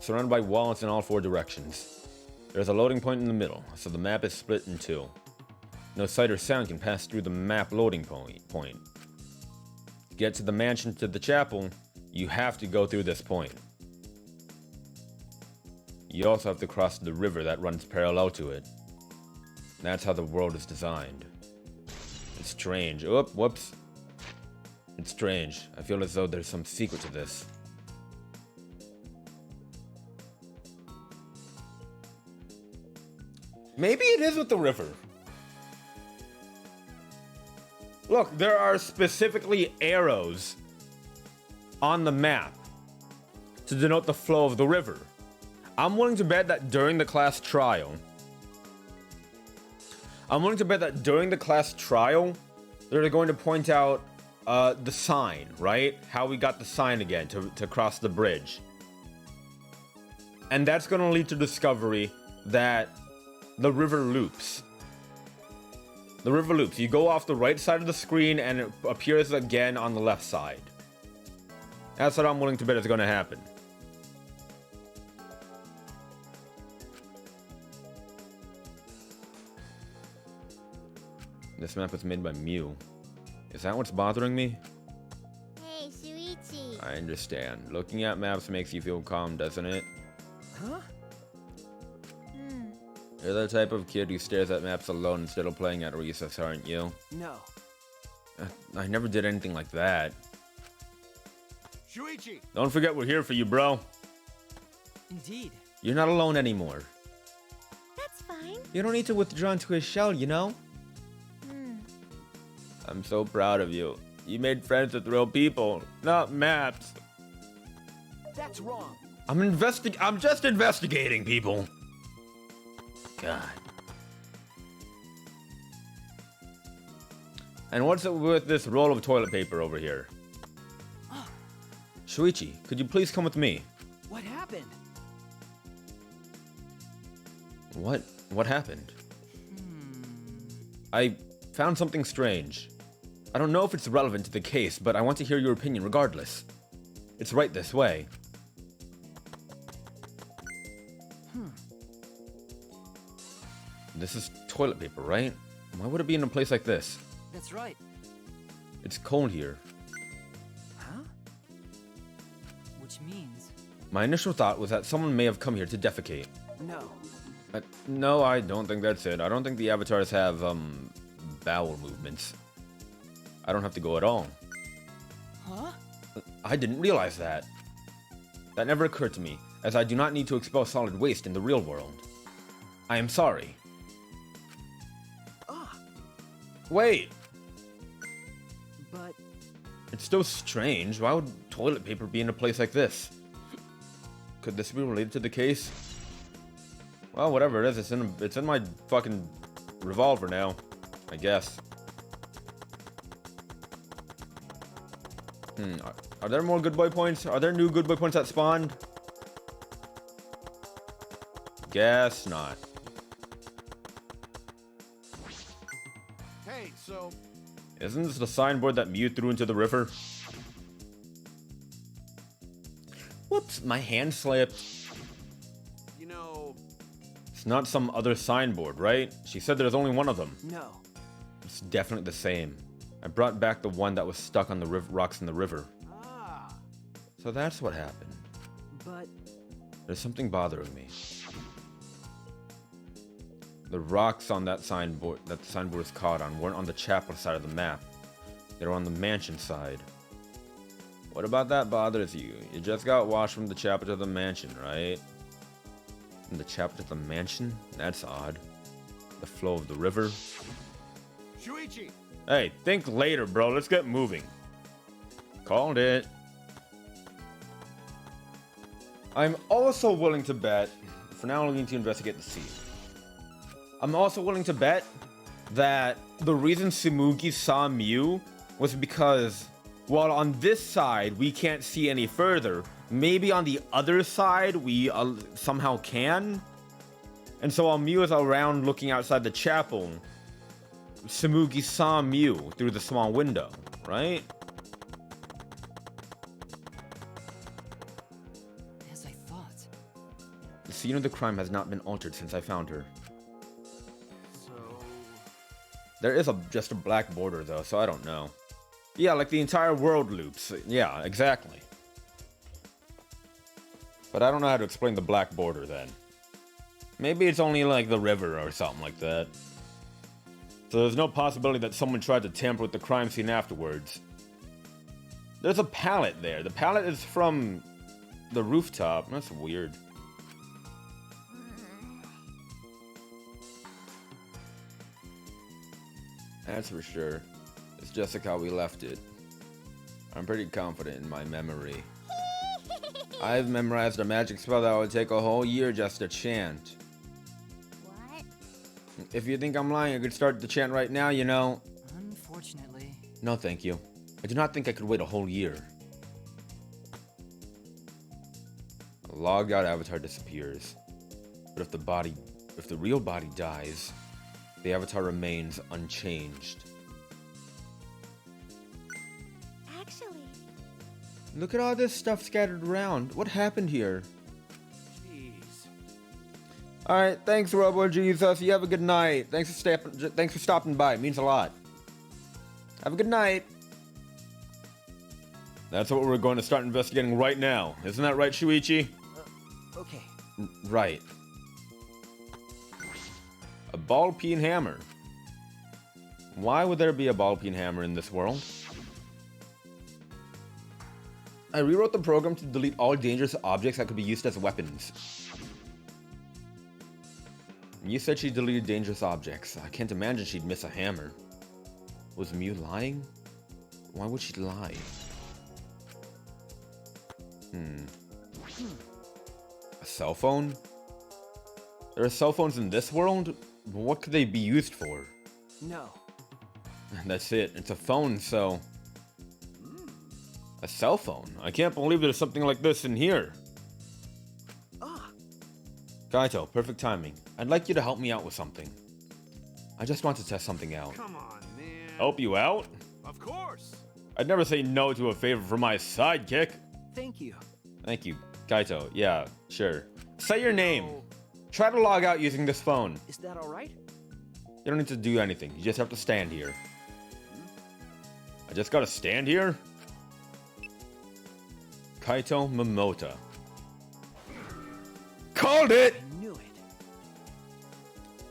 Surrounded by walls in all 4 directions. There's a loading point in the middle, so the map is split in 2. No sight or sound can pass through the map loading point. To get to the mansion to the chapel, you have to go through this point. You also have to cross the river that runs parallel to it. That's how the world is designed. It's strange. Oop, whoops. It's strange. I feel as though there's some secret to this. Maybe it is with the river. Look, there are specifically arrows on the map to denote the flow of the river. I'm willing to bet that during the class trial, they're going to point out the sign, right? How we got the sign again to cross the bridge. And that's going to lead to discovery that the river loops. The river loops. You go off the right side of the screen and it appears again on the left side. That's what I'm willing to bet is going to happen. This map was made by Mew. Is that what's bothering me? Hey, Shuichi. I understand. Looking at maps makes you feel calm, doesn't it? Huh? You're the type of kid who stares at maps alone instead of playing at recess, aren't you? No. I never did anything like that. Shuichi! Don't forget we're here for you, bro. Indeed. You're not alone anymore. That's fine. You don't need to withdraw into a shell, you know? I'm so proud of you. You made friends with real people, not maps. That's wrong. I'm just investigating, people. God. And what's it with this roll of toilet paper over here? Shuichi, could you please come with me? What happened? What happened? I found something strange. I don't know if it's relevant to the case, but I want to hear your opinion regardless. It's right this way. This is toilet paper, right? Why would it be in a place like this? That's right. It's cold here. Huh? Which means... My initial thought was that someone may have come here to defecate. No. No, I don't think that's it. I don't think the avatars have, bowel movements. I don't have to go at all. Huh? I didn't realize that. That never occurred to me, as I do not need to expel solid waste in the real world. I am sorry. Wait! But... It's still strange. Why would toilet paper be in a place like this? Could this be related to the case? Well, whatever it is, it's in my fucking revolver now, I guess. Are there more good boy points? Are there new good boy points that spawned? Guess not. Hey, so Isn't this the signboard that Mew threw into the river? Whoops, my hand slipped. you know, It's not some other signboard, right? She said there's only one of them. No. It's definitely the same. I brought back the one that was stuck on the rocks in the river. Ah. So that's what happened. But... There's something bothering me. The rocks on that signboard the signboard was caught on weren't on the chapel side of the map. They were on the mansion side. What about that bothers you? You just got washed from the chapel to the mansion, right? From the chapel to the mansion? That's odd. the flow of the river. Shuichi! Hey, think later, bro. Let's get moving. Called it. I'm also willing to bet, for now we need to investigate the sea. I'm also willing to bet that the reason Tsumugi saw Mew was because, while on this side we can't see any further, maybe on the other side we somehow can. And so while Mew is around looking outside the chapel, Tsumugi saw Mew through the small window, right? As I thought. The scene of the crime has not been altered since I found her. So... There is just a black border though, so I don't know. Yeah, like the entire world loops. Yeah, exactly. But I don't know how to explain the black border then. Maybe it's only like the river or something like that. So there's no possibility that someone tried to tamper with the crime scene afterwards. There's a pallet there. The pallet is from the rooftop. That's weird. That's for sure. It's just like how we left it. I'm pretty confident in my memory. I've memorized a magic spell that would take a whole year just to chant. What? If you think I'm lying, I could start the chant right now, you know. Unfortunately. No, thank you. I do not think I could wait a whole year. A logged out avatar disappears. But if the real body dies, the avatar remains unchanged. Actually, Look at all this stuff scattered around. What happened here? Jeez. Alright, thanks, Robo Jesus. You have a good night. Thanks for stopping by. It means a lot. Have a good night. That's what we're going to start investigating right now. Isn't that right, Shuichi? Okay. Right. A ball-peen hammer. Why would there be a ball-peen hammer in this world? I rewrote the program to delete all dangerous objects that could be used as weapons. You said she deleted dangerous objects. I can't imagine she'd miss a hammer. Was Mew lying? Why would she lie? A cell phone? There are cell phones in this world? What could they be used for? No. That's it. It's a phone, so... A cell phone? I can't believe there's something like this in here. Ah. Kaito, perfect timing. I'd like you to help me out with something. I just want to test something out. Come on, man. Help you out? Of course. I'd never say no to a favor from my sidekick. Thank you. Thank you, Kaito. Yeah, sure. Say your name. Try to log out using this phone. Is that all right? You don't need to do anything. You just have to stand here. I just gotta stand here? Kaito Momota. Called it! I knew it.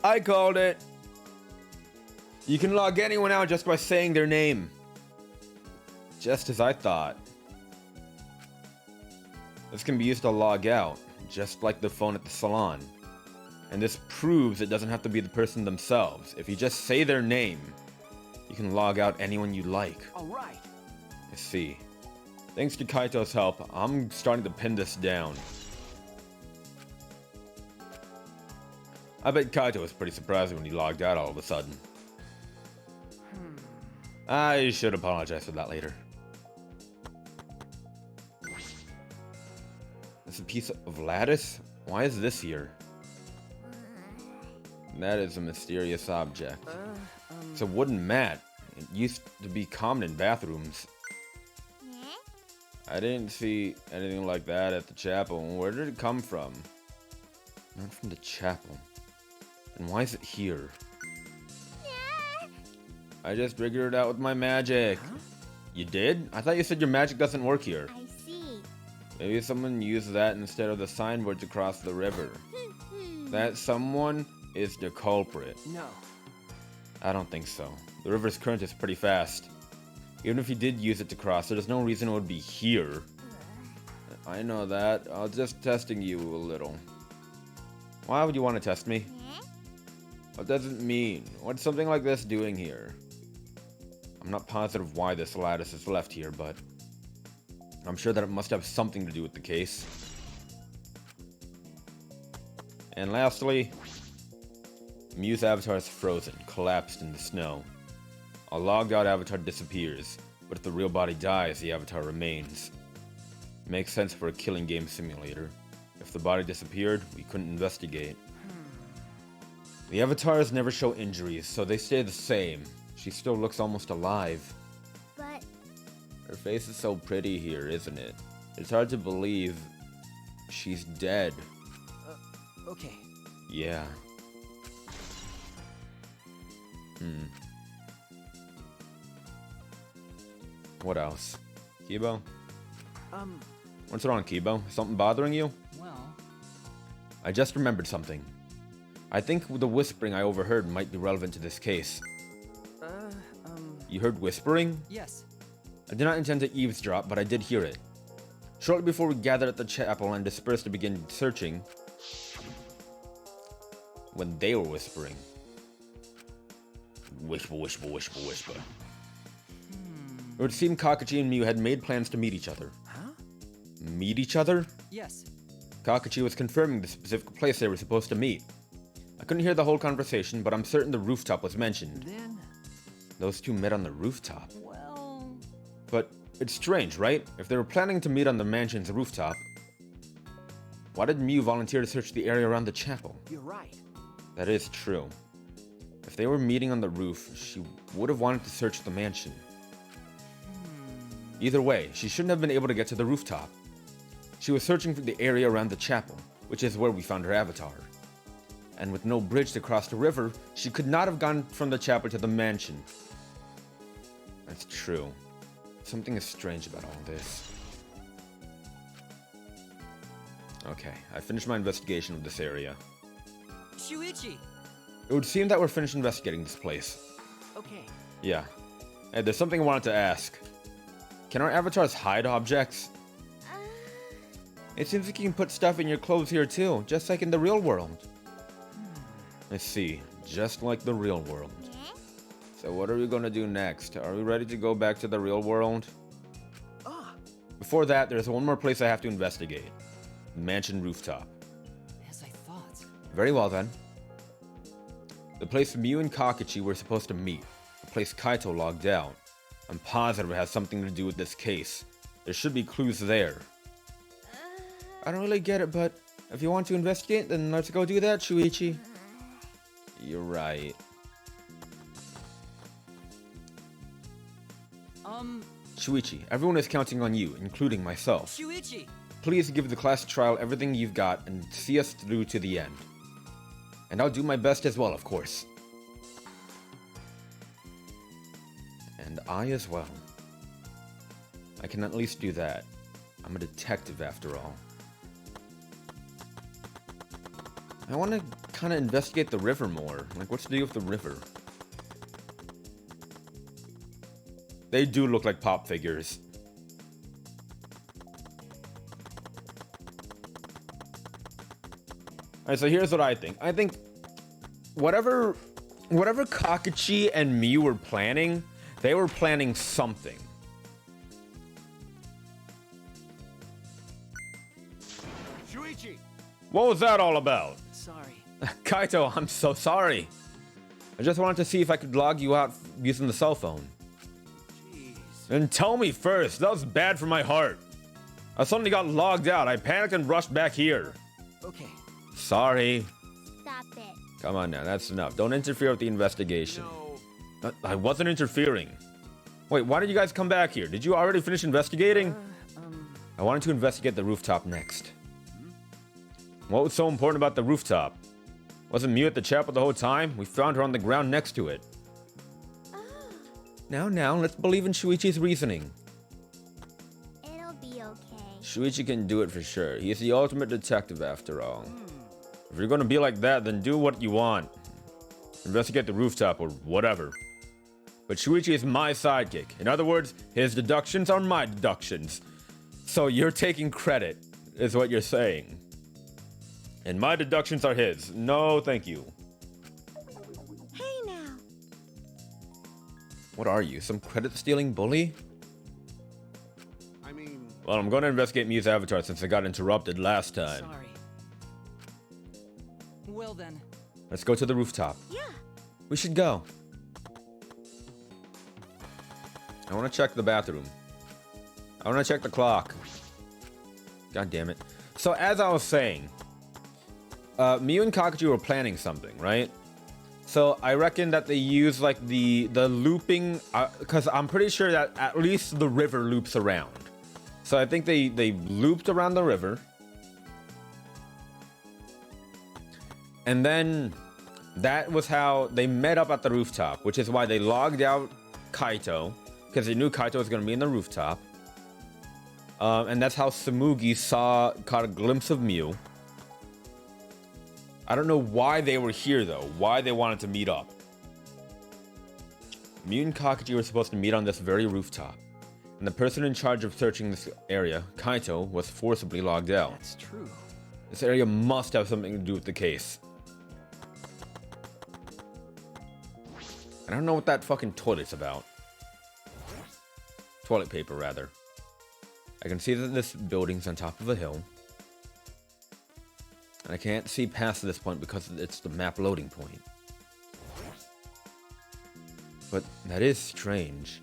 I called it. You can log anyone out just by saying their name. Just as I thought. This can be used to log out, just like the phone at the salon. And this proves it doesn't have to be the person themselves. If you just say their name, you can log out anyone you like. All right. I see. Thanks to Kaito's help, I'm starting to pin this down. I bet Kaito was pretty surprised when he logged out all of a sudden. I should apologize for that later. It's a piece of lattice? Why is this here? That is a mysterious object. It's a wooden mat. It used to be common in bathrooms. I didn't see anything like that at the chapel. Where did it come from? Not from the chapel. And why is it here? I just figured it out with my magic. Huh? You did? I thought you said your magic doesn't work here. I see. Maybe someone used that instead of the signboard to cross the river. That someone is the culprit. No. I don't think so. The river's current is pretty fast. Even if you did use it to cross, there's no reason it would be here. I know that. I was just testing you a little. Why would you want to test me? What does it mean? What's something like this doing here? I'm not positive why this lattice is left here, but I'm sure that it must have something to do with the case. And lastly, Mew's avatar is frozen, collapsed in the snow. A logged out avatar disappears, but if the real body dies, the avatar remains. Makes sense for a killing game simulator. If the body disappeared, we couldn't investigate. The avatars never show injuries, so they stay the same. She still looks almost alive. But Her face is so pretty here, isn't it? It's hard to believe she's dead. Okay. Yeah. What else? Kibo? What's wrong, Kibo? Something bothering you? Well, I just remembered something. I think the whispering I overheard might be relevant to this case. You heard whispering? yes. I did not intend to eavesdrop, but I did hear it. Shortly before we gathered at the chapel and dispersed to begin searching, when they were whispering. Whisper, whisper, whisper, whisper. It would seem Kakashi and Mew had made plans to meet each other. Huh? Meet each other? Yes. Kakashi was confirming the specific place they were supposed to meet. I couldn't hear the whole conversation, but I'm certain the rooftop was mentioned. Then, Those two met on the rooftop. Well, But it's strange, right? If they were planning to meet on the mansion's rooftop, why did Mew volunteer to search the area around the chapel? you're right. That is true. If they were meeting on the roof, she would have wanted to search the mansion. Either way, she shouldn't have been able to get to the rooftop. She was searching for the area around the chapel, which is where we found her avatar. And with no bridge to cross the river, she could not have gone from the chapel to the mansion. That's true. Something is strange about all this. Okay, I finished my investigation of this area. Shuichi! It would seem that we're finished investigating this place. Okay. Yeah. Hey, there's something I wanted to ask. Can our avatars hide objects? It seems like you can put stuff in your clothes here too, just like in the real world. I see, just like the real world. yeah? So what are we gonna do next? Are we ready to go back to the real world? Ah, Before that, there's one more place I have to investigate. The mansion rooftop. As I thought. Very well then. The place Mew and Kakashi were supposed to meet. The place Kaito logged out. I'm positive it has something to do with this case. There should be clues there. I don't really get it, but if you want to investigate, then let's go do that, Shuichi. You're right. Shuichi, everyone is counting on you, including myself. Shuichi! Please give the class trial everything you've got and see us through to the end. And I'll do my best as well, of course. And I as well. I can at least do that. I'm a detective after all. I want to kind of investigate the river more. Like, what's the deal with the river? They do look like pop figures. Alright, so here's what I think. I think whatever Kakashi and Mew were planning, they were planning something. Shuichi! What was that all about? sorry. Kaito, I'm so sorry. I just wanted to see if I could log you out using the cell phone. Jeez. And tell me first, that was bad for my heart. I suddenly got logged out. I panicked and rushed back here. Okay. Sorry. Stop it. Come on now, that's enough. Don't interfere with the investigation. No. I wasn't interfering. Wait, why did you guys come back here? Did you already finish investigating? I wanted to investigate the rooftop next. What was so important about the rooftop? Wasn't Mew at the chapel the whole time? We found her on the ground next to it. Now, let's believe in Shuichi's reasoning. It'll be okay. Shuichi can do it for sure. He's the ultimate detective after all. If you're gonna be like that, then do what you want. Investigate the rooftop or whatever. But Shuichi is my sidekick. In other words, his deductions are my deductions. So you're taking credit, is what you're saying. And my deductions are his. No, thank you. What are you? Some credit-stealing bully? I mean, Well, I'm going to investigate Mew's avatar since I got interrupted last time. Sorry. Well then. Let's go to the rooftop. Yeah. We should go. I want to check the bathroom. I want to check the clock. God damn it. So as I was saying, Mew and Kakachu were planning something, right? So I reckon that they use like the looping, because I'm pretty sure that at least the river loops around. So I think they looped around the river. And then that was how they met up at the rooftop, which is why they logged out Kaito, because they knew Kaito was going to be in the rooftop. And that's how Samugi caught a glimpse of Mew. I don't know why they were here though, why they wanted to meet up. Mew and Kakaji were supposed to meet on this very rooftop, and the person in charge of searching this area, Kaito, was forcibly logged out. That's true. This area must have something to do with the case. I don't know what that fucking toilet's about. Toilet paper, rather. I can see that this building's on top of a hill. And I can't see past this point because it's the map loading point. But that is strange.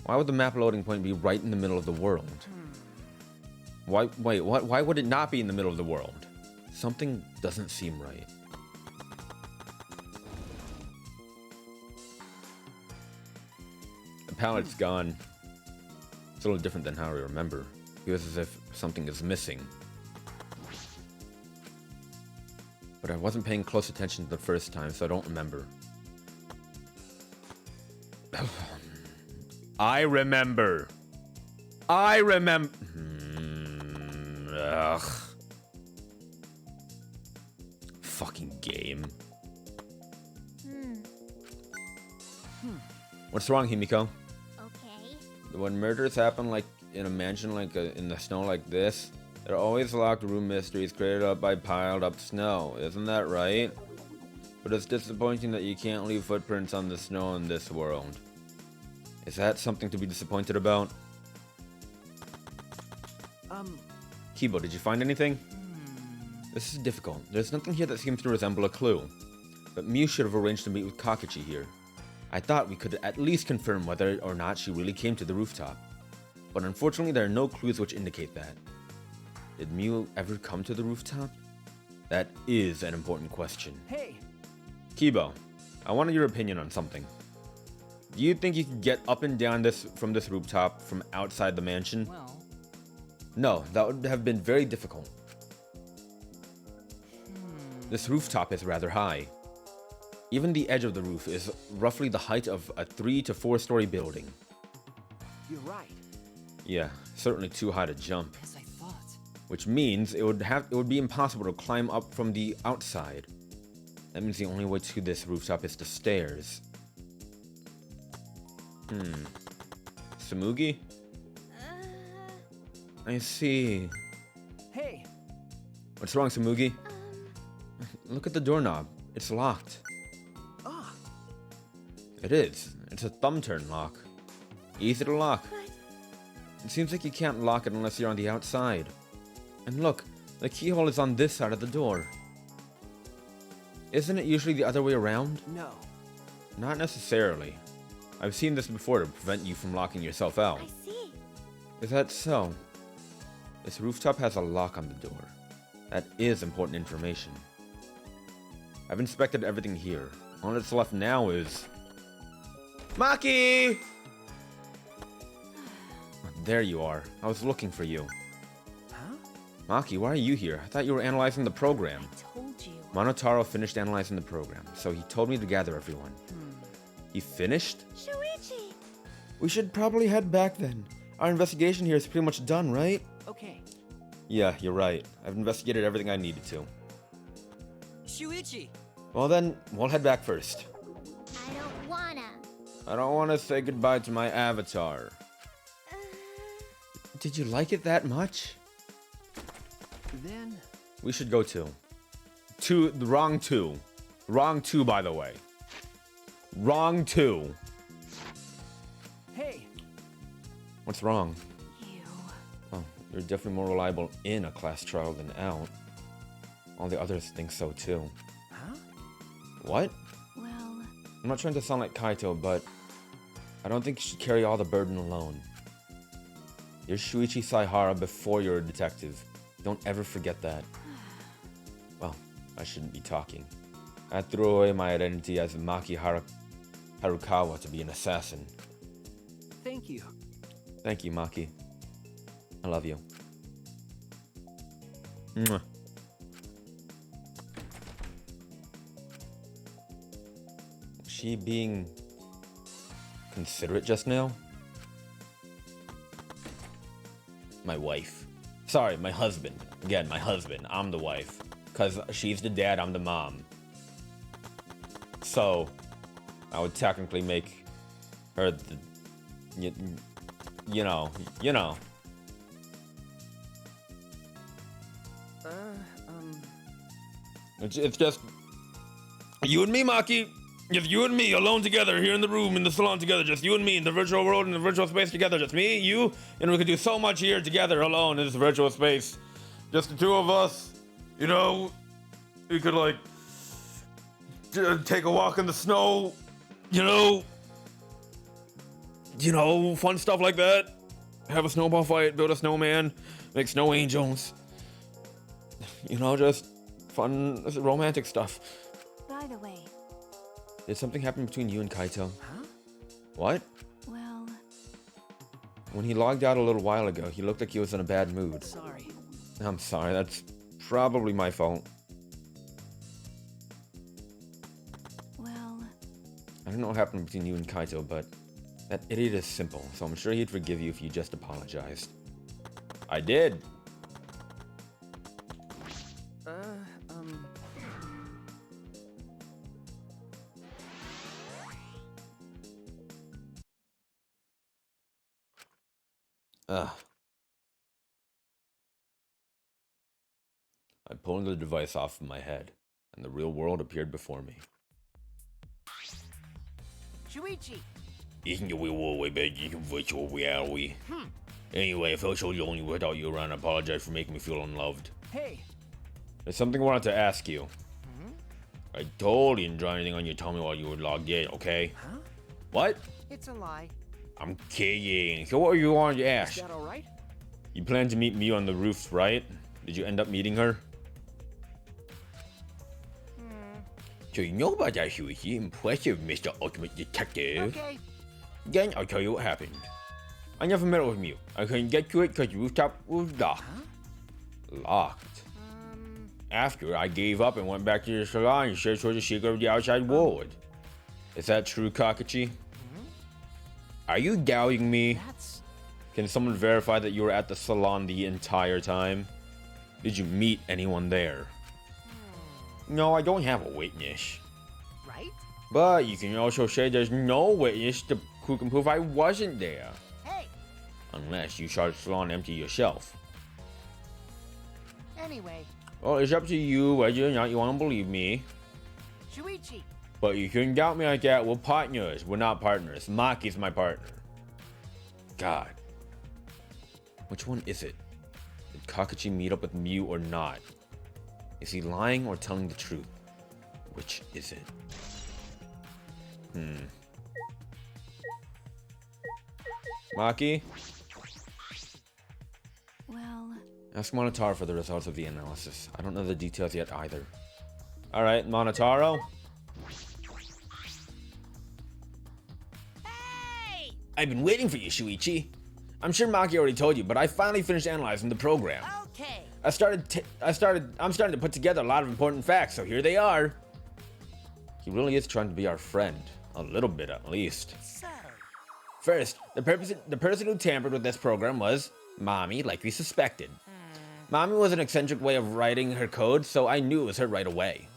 Why would the map loading point be right in the middle of the world? Why would it not be in the middle of the world? Something doesn't seem right. The palette's gone. It's a little different than how I remember. It feels as if something is missing. But I wasn't paying close attention the first time, so I don't remember. I remember. Ugh. Fucking game. What's wrong, Himiko? Okay. When murders happen like in a mansion, like in the snow like this, there are always locked room mysteries created up by piled up snow. Isn't that right? But it's disappointing that you can't leave footprints on the snow in this world. Is that something to be disappointed about? Kibo, did you find anything? This is difficult. There's nothing here that seems to resemble a clue. But Mew should have arranged to meet with Kakashi here. I thought we could at least confirm whether or not she really came to the rooftop. But unfortunately, there are no clues which indicate that. Did Mew ever come to the rooftop? That is an important question. Hey! Kibo, I wanted your opinion on something. Do you think you could get up and down from this rooftop from outside the mansion? Well. No, that would have been very difficult. This rooftop is rather high. Even the edge of the roof is roughly the height of a 3 to 4 story building. You're right. Yeah, certainly too high to jump. As I thought. Which means it would be impossible to climb up from the outside. That means the only way to this rooftop is the stairs. Samugi? I see. Hey! What's wrong, Samugi? Look at the doorknob. It's locked. Ah! It is. It's a thumb turn lock. Easy to lock. It seems like you can't lock it unless you're on the outside. And look, the keyhole is on this side of the door. Isn't it usually the other way around? No. Not necessarily. I've seen this before to prevent you from locking yourself out. I see. Is that so? This rooftop has a lock on the door. That is important information. I've inspected everything here. All that's left now is... Maki! There you are. I was looking for you. Huh? Maki, why are you here? I thought you were analyzing the program. I told you. Monotaro finished analyzing the program, so he told me to gather everyone. He finished? Shuichi! We should probably head back then. Our investigation here is pretty much done, right? Okay. Yeah, you're right. I've investigated everything I needed to. Shuichi! Well then, we'll head back first. I don't wanna. I don't want to say goodbye to my avatar. Did you like it that much? Then... We should go too. The wrong two. Wrong two, by the way. Wrong two. What's wrong? You. Oh, you're definitely more reliable in a class trial than out. All the others think so too. Huh? What? Well, I'm not trying to sound like Kaito, but I don't think you should carry all the burden alone. You're Shuichi Saihara before you're a detective. Don't ever forget that. Well, I shouldn't be talking. I threw away my identity as Maki Harukawa to be an assassin. Thank you. Thank you, Maki. I love you. Mwah. Was she being considerate just now? My wife. Sorry, my husband. Again, my husband. I'm the wife. Because she's the dad, I'm the mom. So, I would technically make her the... You know. It's just you and me, Maki. Just you and me alone together here in the room, in the salon together. Just you and me in the virtual world, in the virtual space together. Just me, you, and we could do so much here together alone in this virtual space. Just the two of us. You know, we could like take a walk in the snow. You know, fun stuff like that. Have a snowball fight, build a snowman, make snow angels. You know, just fun, romantic stuff. by the way, Did something happen between you and Kaito? Huh? What? well, When he logged out a little while ago, he looked like he was in a bad mood. Sorry. I'm sorry, that's probably my fault. well, I don't know what happened between you and Kaito, but that idiot is simple, so I'm sure he'd forgive you if you just apologized. I did. Ugh. I pulled the device off of my head, and the real world appeared before me. Shuichi! Isn't the real world way better than virtual reality? Anyway, I felt so lonely without you around. I apologize for making me feel unloved. Hey, There's something I wanted to ask you. I totally didn't draw anything on your tummy while you were logged in, okay? Huh? What? It's a lie. I'm kidding. So what you wanted to ask? is that all right? You planned to meet me on the roof, right? Did you end up meeting her? So you know about that, Shuichi? Impressive, Mr. Ultimate Detective. Okay. Then I'll tell you what happened. I never met with you. I couldn't get to it because the rooftop was locked. Locked. After, I gave up and went back to the salon and searched for the secret of the outside world. Is that true, Kakashi? Are you doubting me? That's... Can someone verify that you were at the salon the entire time? Did you meet anyone there? No, I don't have a witness. Right? But you can also say there's no witness who can prove I wasn't there. Hey! Unless you saw the salon empty yourself. Anyway, Well, it's up to you whether or not you want to believe me. Shuichi! But you shouldn't doubt me like that. We're partners. We're not partners. Maki's my partner. God. Which one is it? Did Kakashi meet up with Mew or not? Is he lying or telling the truth? Which is it? Maki? well, Ask Monotaro for the results of the analysis. I don't know the details yet either. Alright, Monotaro? Hey! I've been waiting for you, Shuichi. I'm sure Maki already told you, but I finally finished analyzing the program. Okay. I'm starting to put together a lot of important facts, so here they are. He really is trying to be our friend. A little bit, at least. So, First, the person who tampered with this program was Mommy, like we suspected. Mommy was an eccentric way of writing her code, so I knew it was her right away.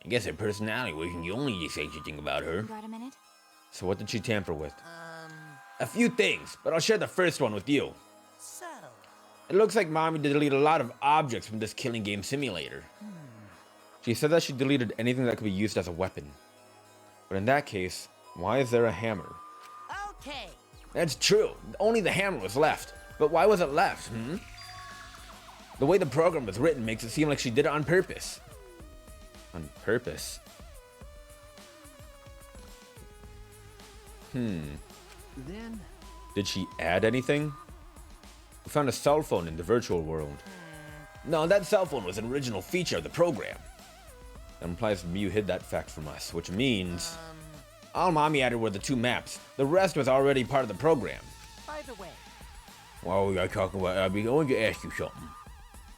I guess her personality wasn't the only eccentric thing about her. got a minute? So what did she tamper with? A few things, but I'll share the first one with you. so. It looks like Mommy deleted a lot of objects from this killing game simulator. She said that she deleted anything that could be used as a weapon. But in that case, why is there a hammer? Okay. That's true. Only the hammer was left. But why was it left, The way the program was written makes it seem like she did it on purpose. On purpose? Then Did she add anything? We found a cell phone in the virtual world. No, that cell phone was an original feature of the program. That implies Mew hid that fact from us, which means all Mommy added were the 2 maps. The rest was already part of the program. By the way, While we are talking about Abby, I want to ask you something.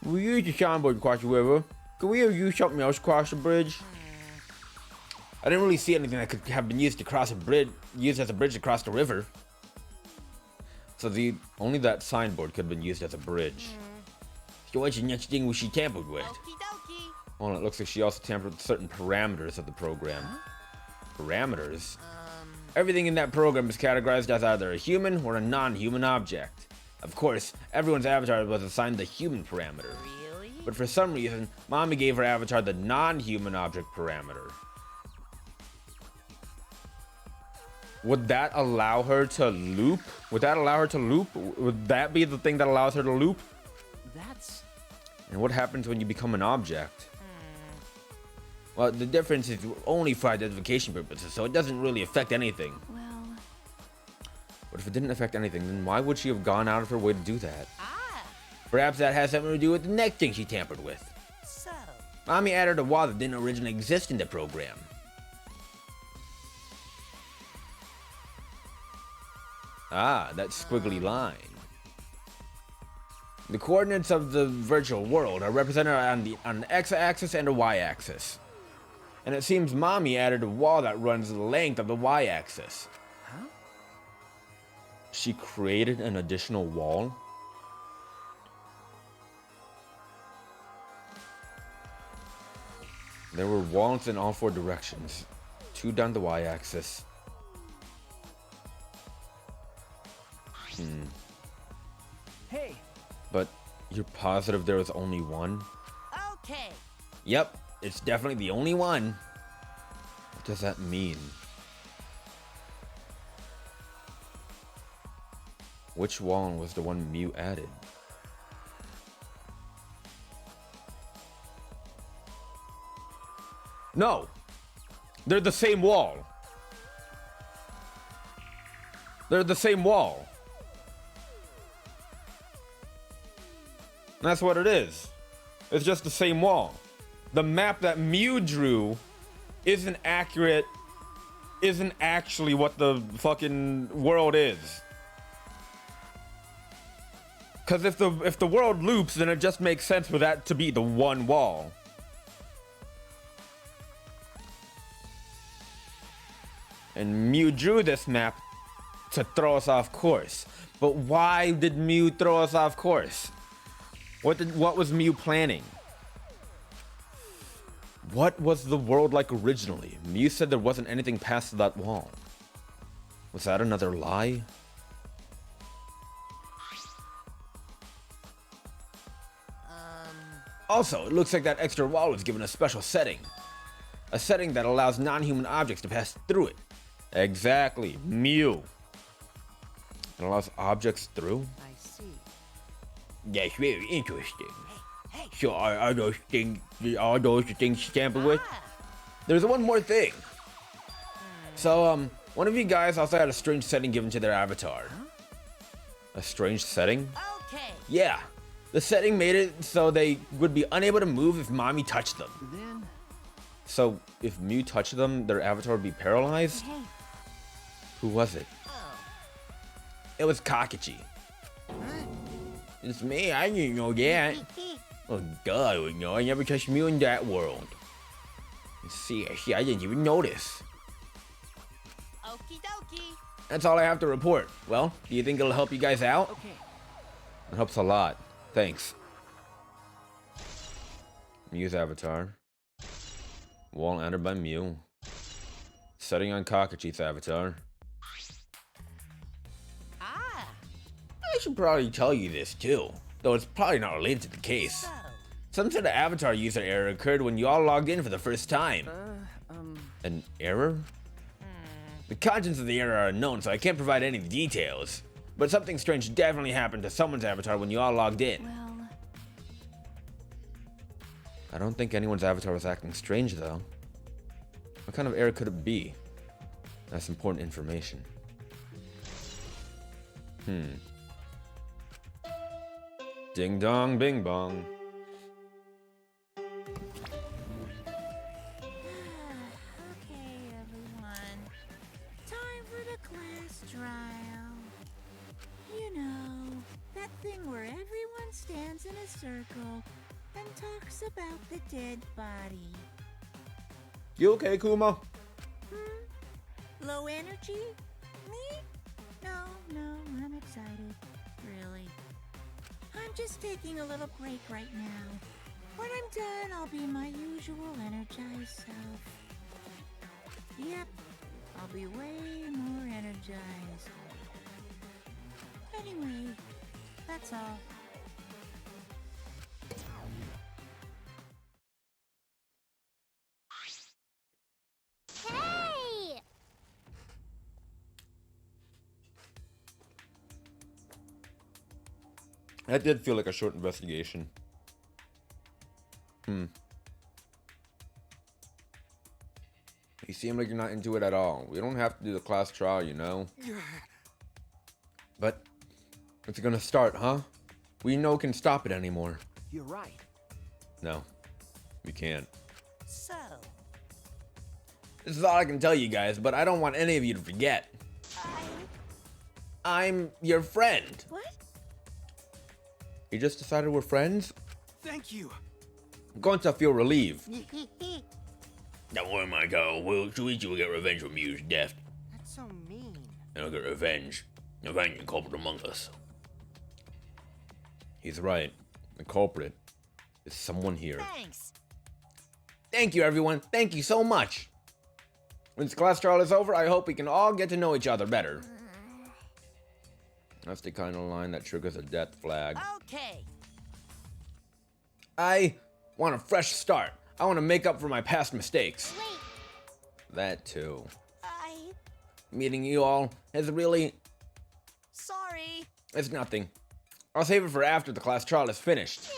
We used the soundboard across the river. Could we have used something else across the bridge? I didn't really see anything that could have been used to cross a bridge, used as a bridge to cross the river. So only that signboard could have been used as a bridge. So what's the next thing she tampered with? Okie dokie. Well, it looks like she also tampered with certain parameters of the program. Parameters? Everything in that program is categorized as either a human or a non-human object. Of course, everyone's avatar was assigned the human parameter. Really? But for some reason, Mommy gave her avatar the non-human object parameter. Would that allow her to loop? Would that allow her to loop? Would that be the thing that allows her to loop? that's And what happens when you become an object? Well, the difference is only for identification purposes, so it doesn't really affect anything. Well, But if it didn't affect anything, then why would she have gone out of her way to do that? Ah, Perhaps that has something to do with the next thing she tampered with. so. Mommy added a wall that didn't originally exist in the program. Ah, that squiggly line. The coordinates of the virtual world are represented on the x-axis and a y-axis. And it seems Mommy added a wall that runs the length of the y-axis. Huh? She created an additional wall? There were walls in all 4 directions. 2 down the y-axis. hey. But you're positive there was only one? Okay. Yep, it's definitely the only one. What does that mean? Which wall was the one Mew added? No! They're the same wall. They're the same wall. That's what it is. It's just the same wall. The map that Mew drew isn't accurate, isn't actually what the fucking world is. Because if the world loops, then it just makes sense for that to be the one wall. And Mew drew this map to throw us off course. But why did Mew throw us off course? What was Mew planning? What was the world like originally? Mew said there wasn't anything past that wall. Was that another lie? Also, it looks like that extra wall was given a special setting. A setting that allows non-human objects to pass through it. Exactly, Mew. It allows objects through? I see. That's very interesting. So are those things you tamper with? There's one more thing. So, one of you guys also had a strange setting given to their avatar. A strange setting? Okay. Yeah. The setting made it so they would be unable to move if Mommy touched them. Then So, if Mew touched them, their avatar would be paralyzed? hey, Who was it? Oh. It was Kakashi. It's me, I didn't know that. Oh, duh, I would know. I never touched Mew in that world. See, I didn't even notice. Okie dokie. That's all I have to report. Well, do you think it'll help you guys out? okay. It helps a lot. Thanks. Mew's avatar. Wall entered by Mew. Setting on Kakashi's avatar. Ah, I should probably tell you this too, though it's probably not related to the case. so. Some sort of avatar user error occurred when you all logged in for the first time. An error? The contents of the error are unknown, so I can't provide any details. But something strange definitely happened to someone's avatar when you all logged in. Well, I don't think anyone's avatar was acting strange, though. What kind of error could it be? That's important information. Ding dong, bing bong. okay, everyone. Time for the class trial. You know, that thing where everyone stands in a circle and talks about the dead body. You okay, Kuma? Low energy? Me? No, I'm excited. Really. I'm just taking a little break right now. When I'm done, I'll be my usual energized self. Yep, I'll be way more energized. Anyway, that's all. Hey! That did feel like a short investigation. You seem like you're not into it at all. We don't have to do the class trial, you know? But it's gonna start, huh? We know can stop it anymore. You're right. No, we can't. So, This is all I can tell you guys, but I don't want any of you to forget. I'm your friend. What? You just decided we're friends? Thank you. I'm going to feel relieved. Don't worry, my girl. Shuichi will get revenge for Mew's death. That's so mean. And I'll get revenge. And find the culprit among us. He's right. The culprit is someone here. thanks. Thank you, everyone. Thank you so much. When this class trial is over, I hope we can all get to know each other better. That's the kind of line that triggers a death flag. Okay. I want a fresh start. I want to make up for my past mistakes. Wait, That too. Meeting you all has really... Sorry. It's nothing. I'll save it for after the class trial is finished.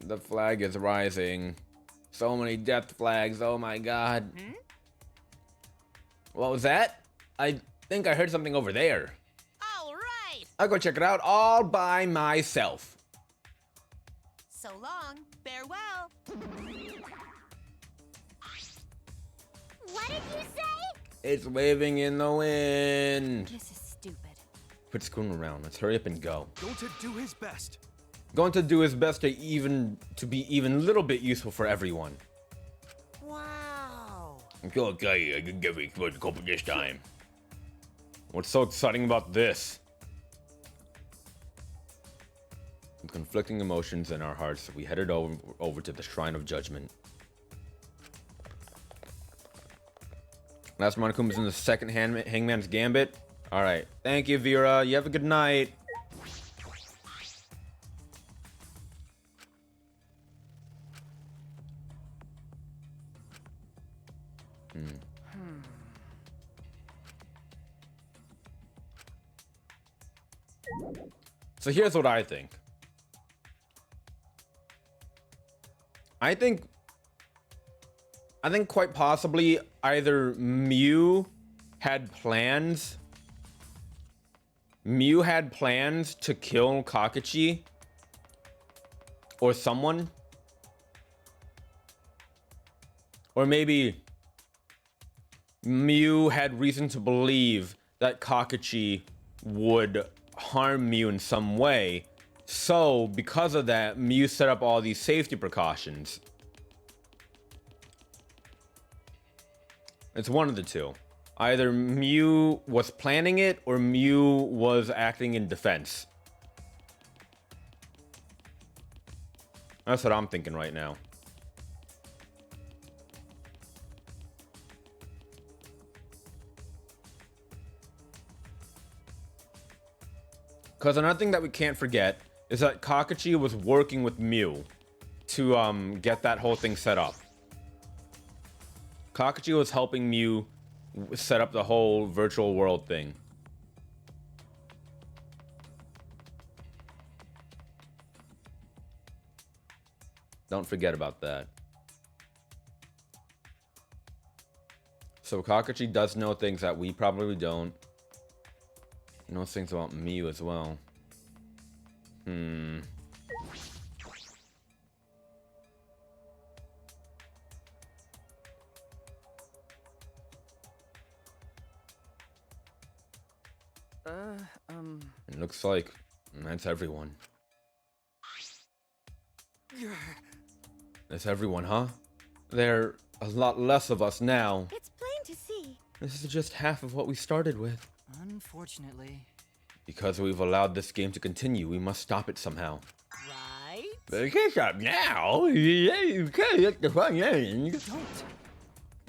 The flag is rising. So many death flags, oh my god. What was that? I think I heard something over there. All right. I'll go check it out all by myself. So long. Farewell. what did you say? It's waving in the wind. This is stupid. Quit screwing around. Let's hurry up and go. Going to do his best. Going to do his best to be even a little bit useful for everyone. Wow. It's okay, I can give it a couple this time. What's so exciting about this? With conflicting emotions in our hearts, we headed over to the Shrine of Judgment. Last Monokuma in the second Hangman's Gambit. All right. Thank you, Vera. You have a good night. So here's what I think. I think quite possibly either Mew had plans to kill Kakashi or someone, or maybe Mew had reason to believe that Kakashi would harm Mew in some way. So, because of that, Mew set up all these safety precautions. It's one of the two. Either Mew was planning it or Mew was acting in defense. That's what I'm thinking right now. Because another thing that we can't forget is that Kakashi was working with Mew to get that whole thing set up. Kakashi was helping Mew set up the whole virtual world thing. Don't forget about that. So Kakashi does know things that we probably don't. He knows things about Miyu as well. It looks like that's everyone. That's everyone, huh? There are a lot less of us now. It's plain to see. This is just half of what we started with. Unfortunately. Because we've allowed this game to continue, we must stop it somehow. Right? But you can't stop now. You can't get the fun end. Don't.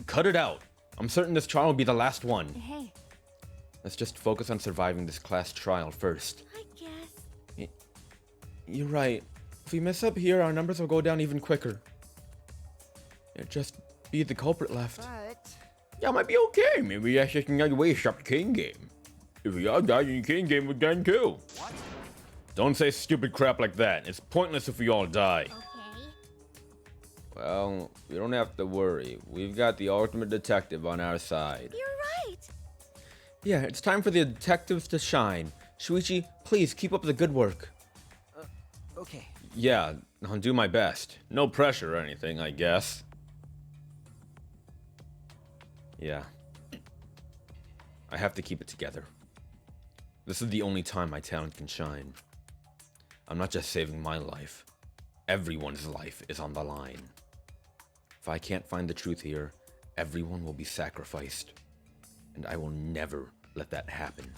Cut it out. I'm certain this trial will be the last one. Hey, Let's just focus on surviving this class trial first. I guess. You're right. If we mess up here, our numbers will go down even quicker. It'd just be the culprit left. But That might be okay. Maybe that's just another way to stop the king game. If we all died in the king game, we're done too. what? Don't say stupid crap like that. It's pointless if we all die. Okay. Well, we don't have to worry. We've got the ultimate detective on our side. You're right. Yeah, it's time for the detectives to shine. Shuichi, please keep up the good work. Okay. Yeah, I'll do my best. No pressure or anything, I guess. Yeah. I have to keep it together. This is the only time my talent can shine. I'm not just saving my life. Everyone's life is on the line. If I can't find the truth here, everyone will be sacrificed. And I will never let that happen.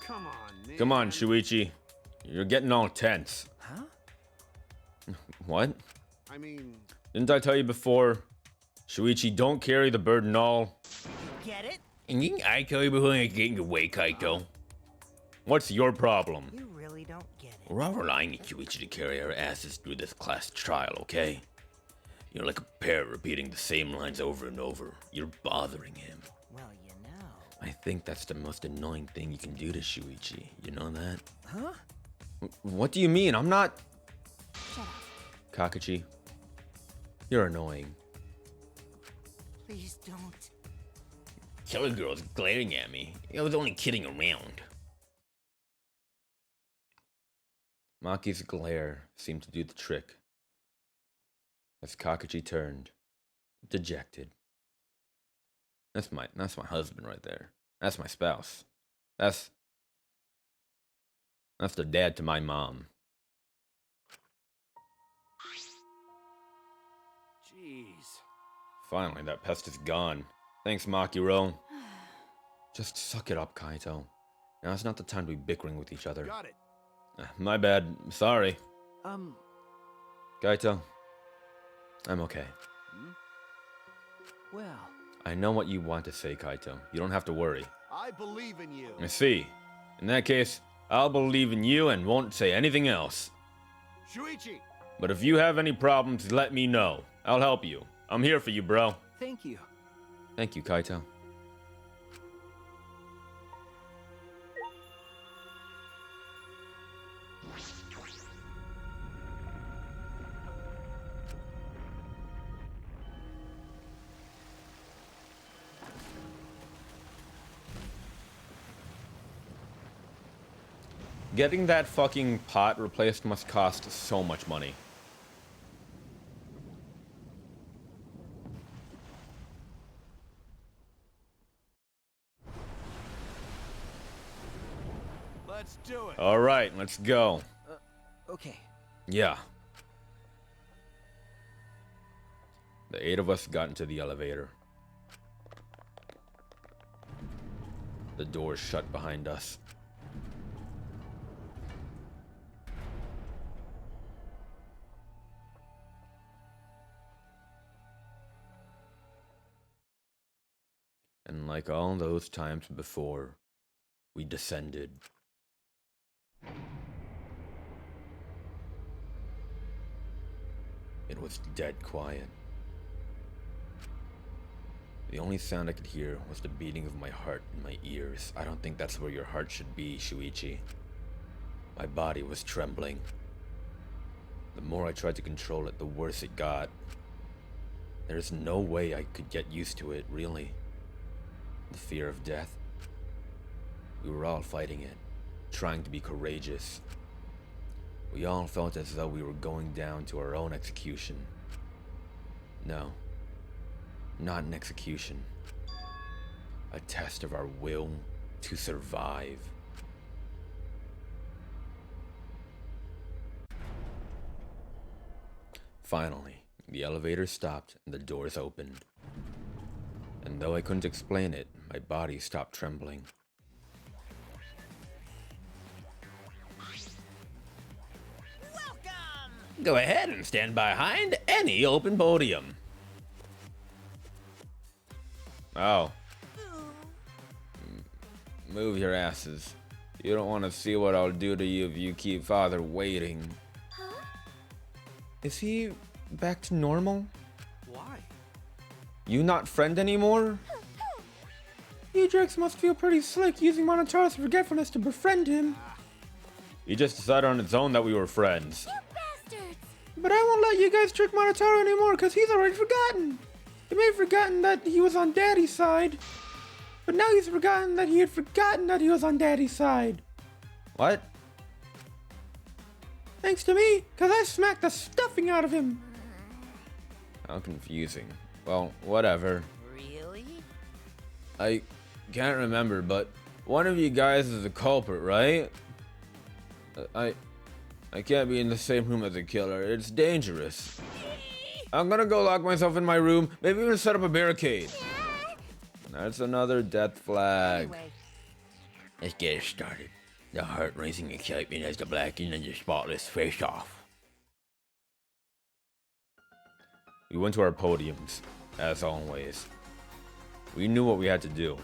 Come on, man. Come on, Shuichi. You're getting all tense. Huh? What? I mean, Didn't I tell you before? Shuichi, don't carry the burden all. Get it? And didn't I tell you before I get in your way, Kaito? What's your problem? You really don't get it. We're all relying on Shuichi to carry our asses through this class trial, okay? You're like a parrot repeating the same lines over and over. You're bothering him. Well, you know. I think that's the most annoying thing you can do to Shuichi. You know that? Huh? What do you mean? I'm not... Shut up. Kakashi, you're annoying. Please don't. Sorry, girl's glaring at me. I was only kidding around. Maki's glare seemed to do the trick. As Kakashi turned, dejected. That's my husband right there. That's my spouse. That's the dad to my mom. jeez. Finally, that pest is gone. Thanks, Makiro. Just suck it up, Kaito. Now's not the time to be bickering with each other. Got it. My bad. Sorry. Um, Kaito, I'm okay. well, I know what you want to say, Kaito. You don't have to worry. I believe in you. I see. In that case, I'll believe in you and won't say anything else. Shuichi! But if you have any problems, let me know. I'll help you. I'm here for you, bro. Thank you. Thank you, Kaito. Getting that fucking pot replaced must cost so much money. Let's do it. All right, let's go. Okay. Yeah. The 8 of us got into the elevator. The doors shut behind us. And like all those times before, we descended. It was dead quiet. The only sound I could hear was the beating of my heart in my ears. I don't think that's where your heart should be, Shuichi. My body was trembling. The more I tried to control it, the worse it got. There's no way I could get used to it, really. The fear of death. We were all fighting it, trying to be courageous. We all felt as though we were going down to our own execution. No, not an execution. A test of our will to survive. Finally, the elevator stopped and the doors opened. And though I couldn't explain it, my body stopped trembling. Welcome! Go ahead and stand behind any open podium. Oh. Move your asses. You don't want to see what I'll do to you if you keep Father waiting. Huh? Is he back to normal? Why? You not friend anymore? You jerks must feel pretty slick using Monotaro's forgetfulness to befriend him. He just decided on its own that we were friends. You bastards! But I won't let you guys trick Monotaro anymore because he's already forgotten. He may have forgotten that he was on Daddy's side. But now he's forgotten that he had forgotten that he was on Daddy's side. What? Thanks to me, because I smacked the stuffing out of him. How confusing. Well, whatever. Really? I can't remember, but one of you guys is the culprit, right? I can't be in the same room as the killer. It's dangerous. I'm gonna go lock myself in my room, maybe even set up a barricade. That's another death flag. Anyway, Let's get it started. The heart-racing excitement as the blackened and the spotless face off. We went to our podiums, as always. We knew what we had to do.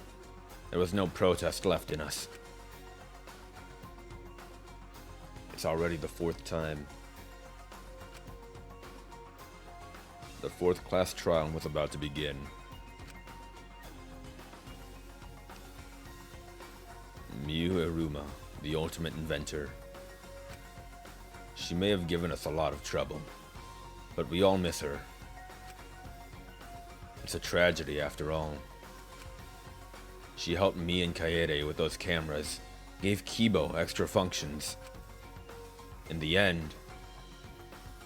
There was no protest left in us. It's already the 4th time. The 4th class trial was about to begin. Miyu Iruma, the ultimate inventor. She may have given us a lot of trouble, but we all miss her. It's a tragedy after all. She helped me and Kaede with those cameras, gave Kibo extra functions. In the end,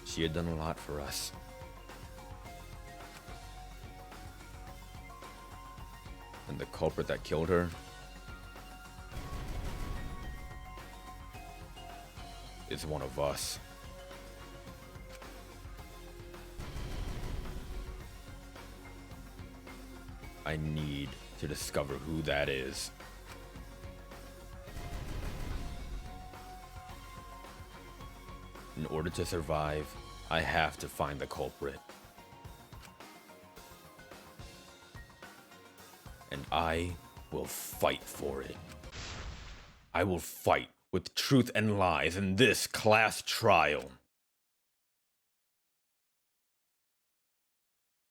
she had done a lot for us. And the culprit that killed her is one of us. I need to discover who that is. In order to survive, I have to find the culprit. And I will fight for it. I will fight with truth and lies in this class trial.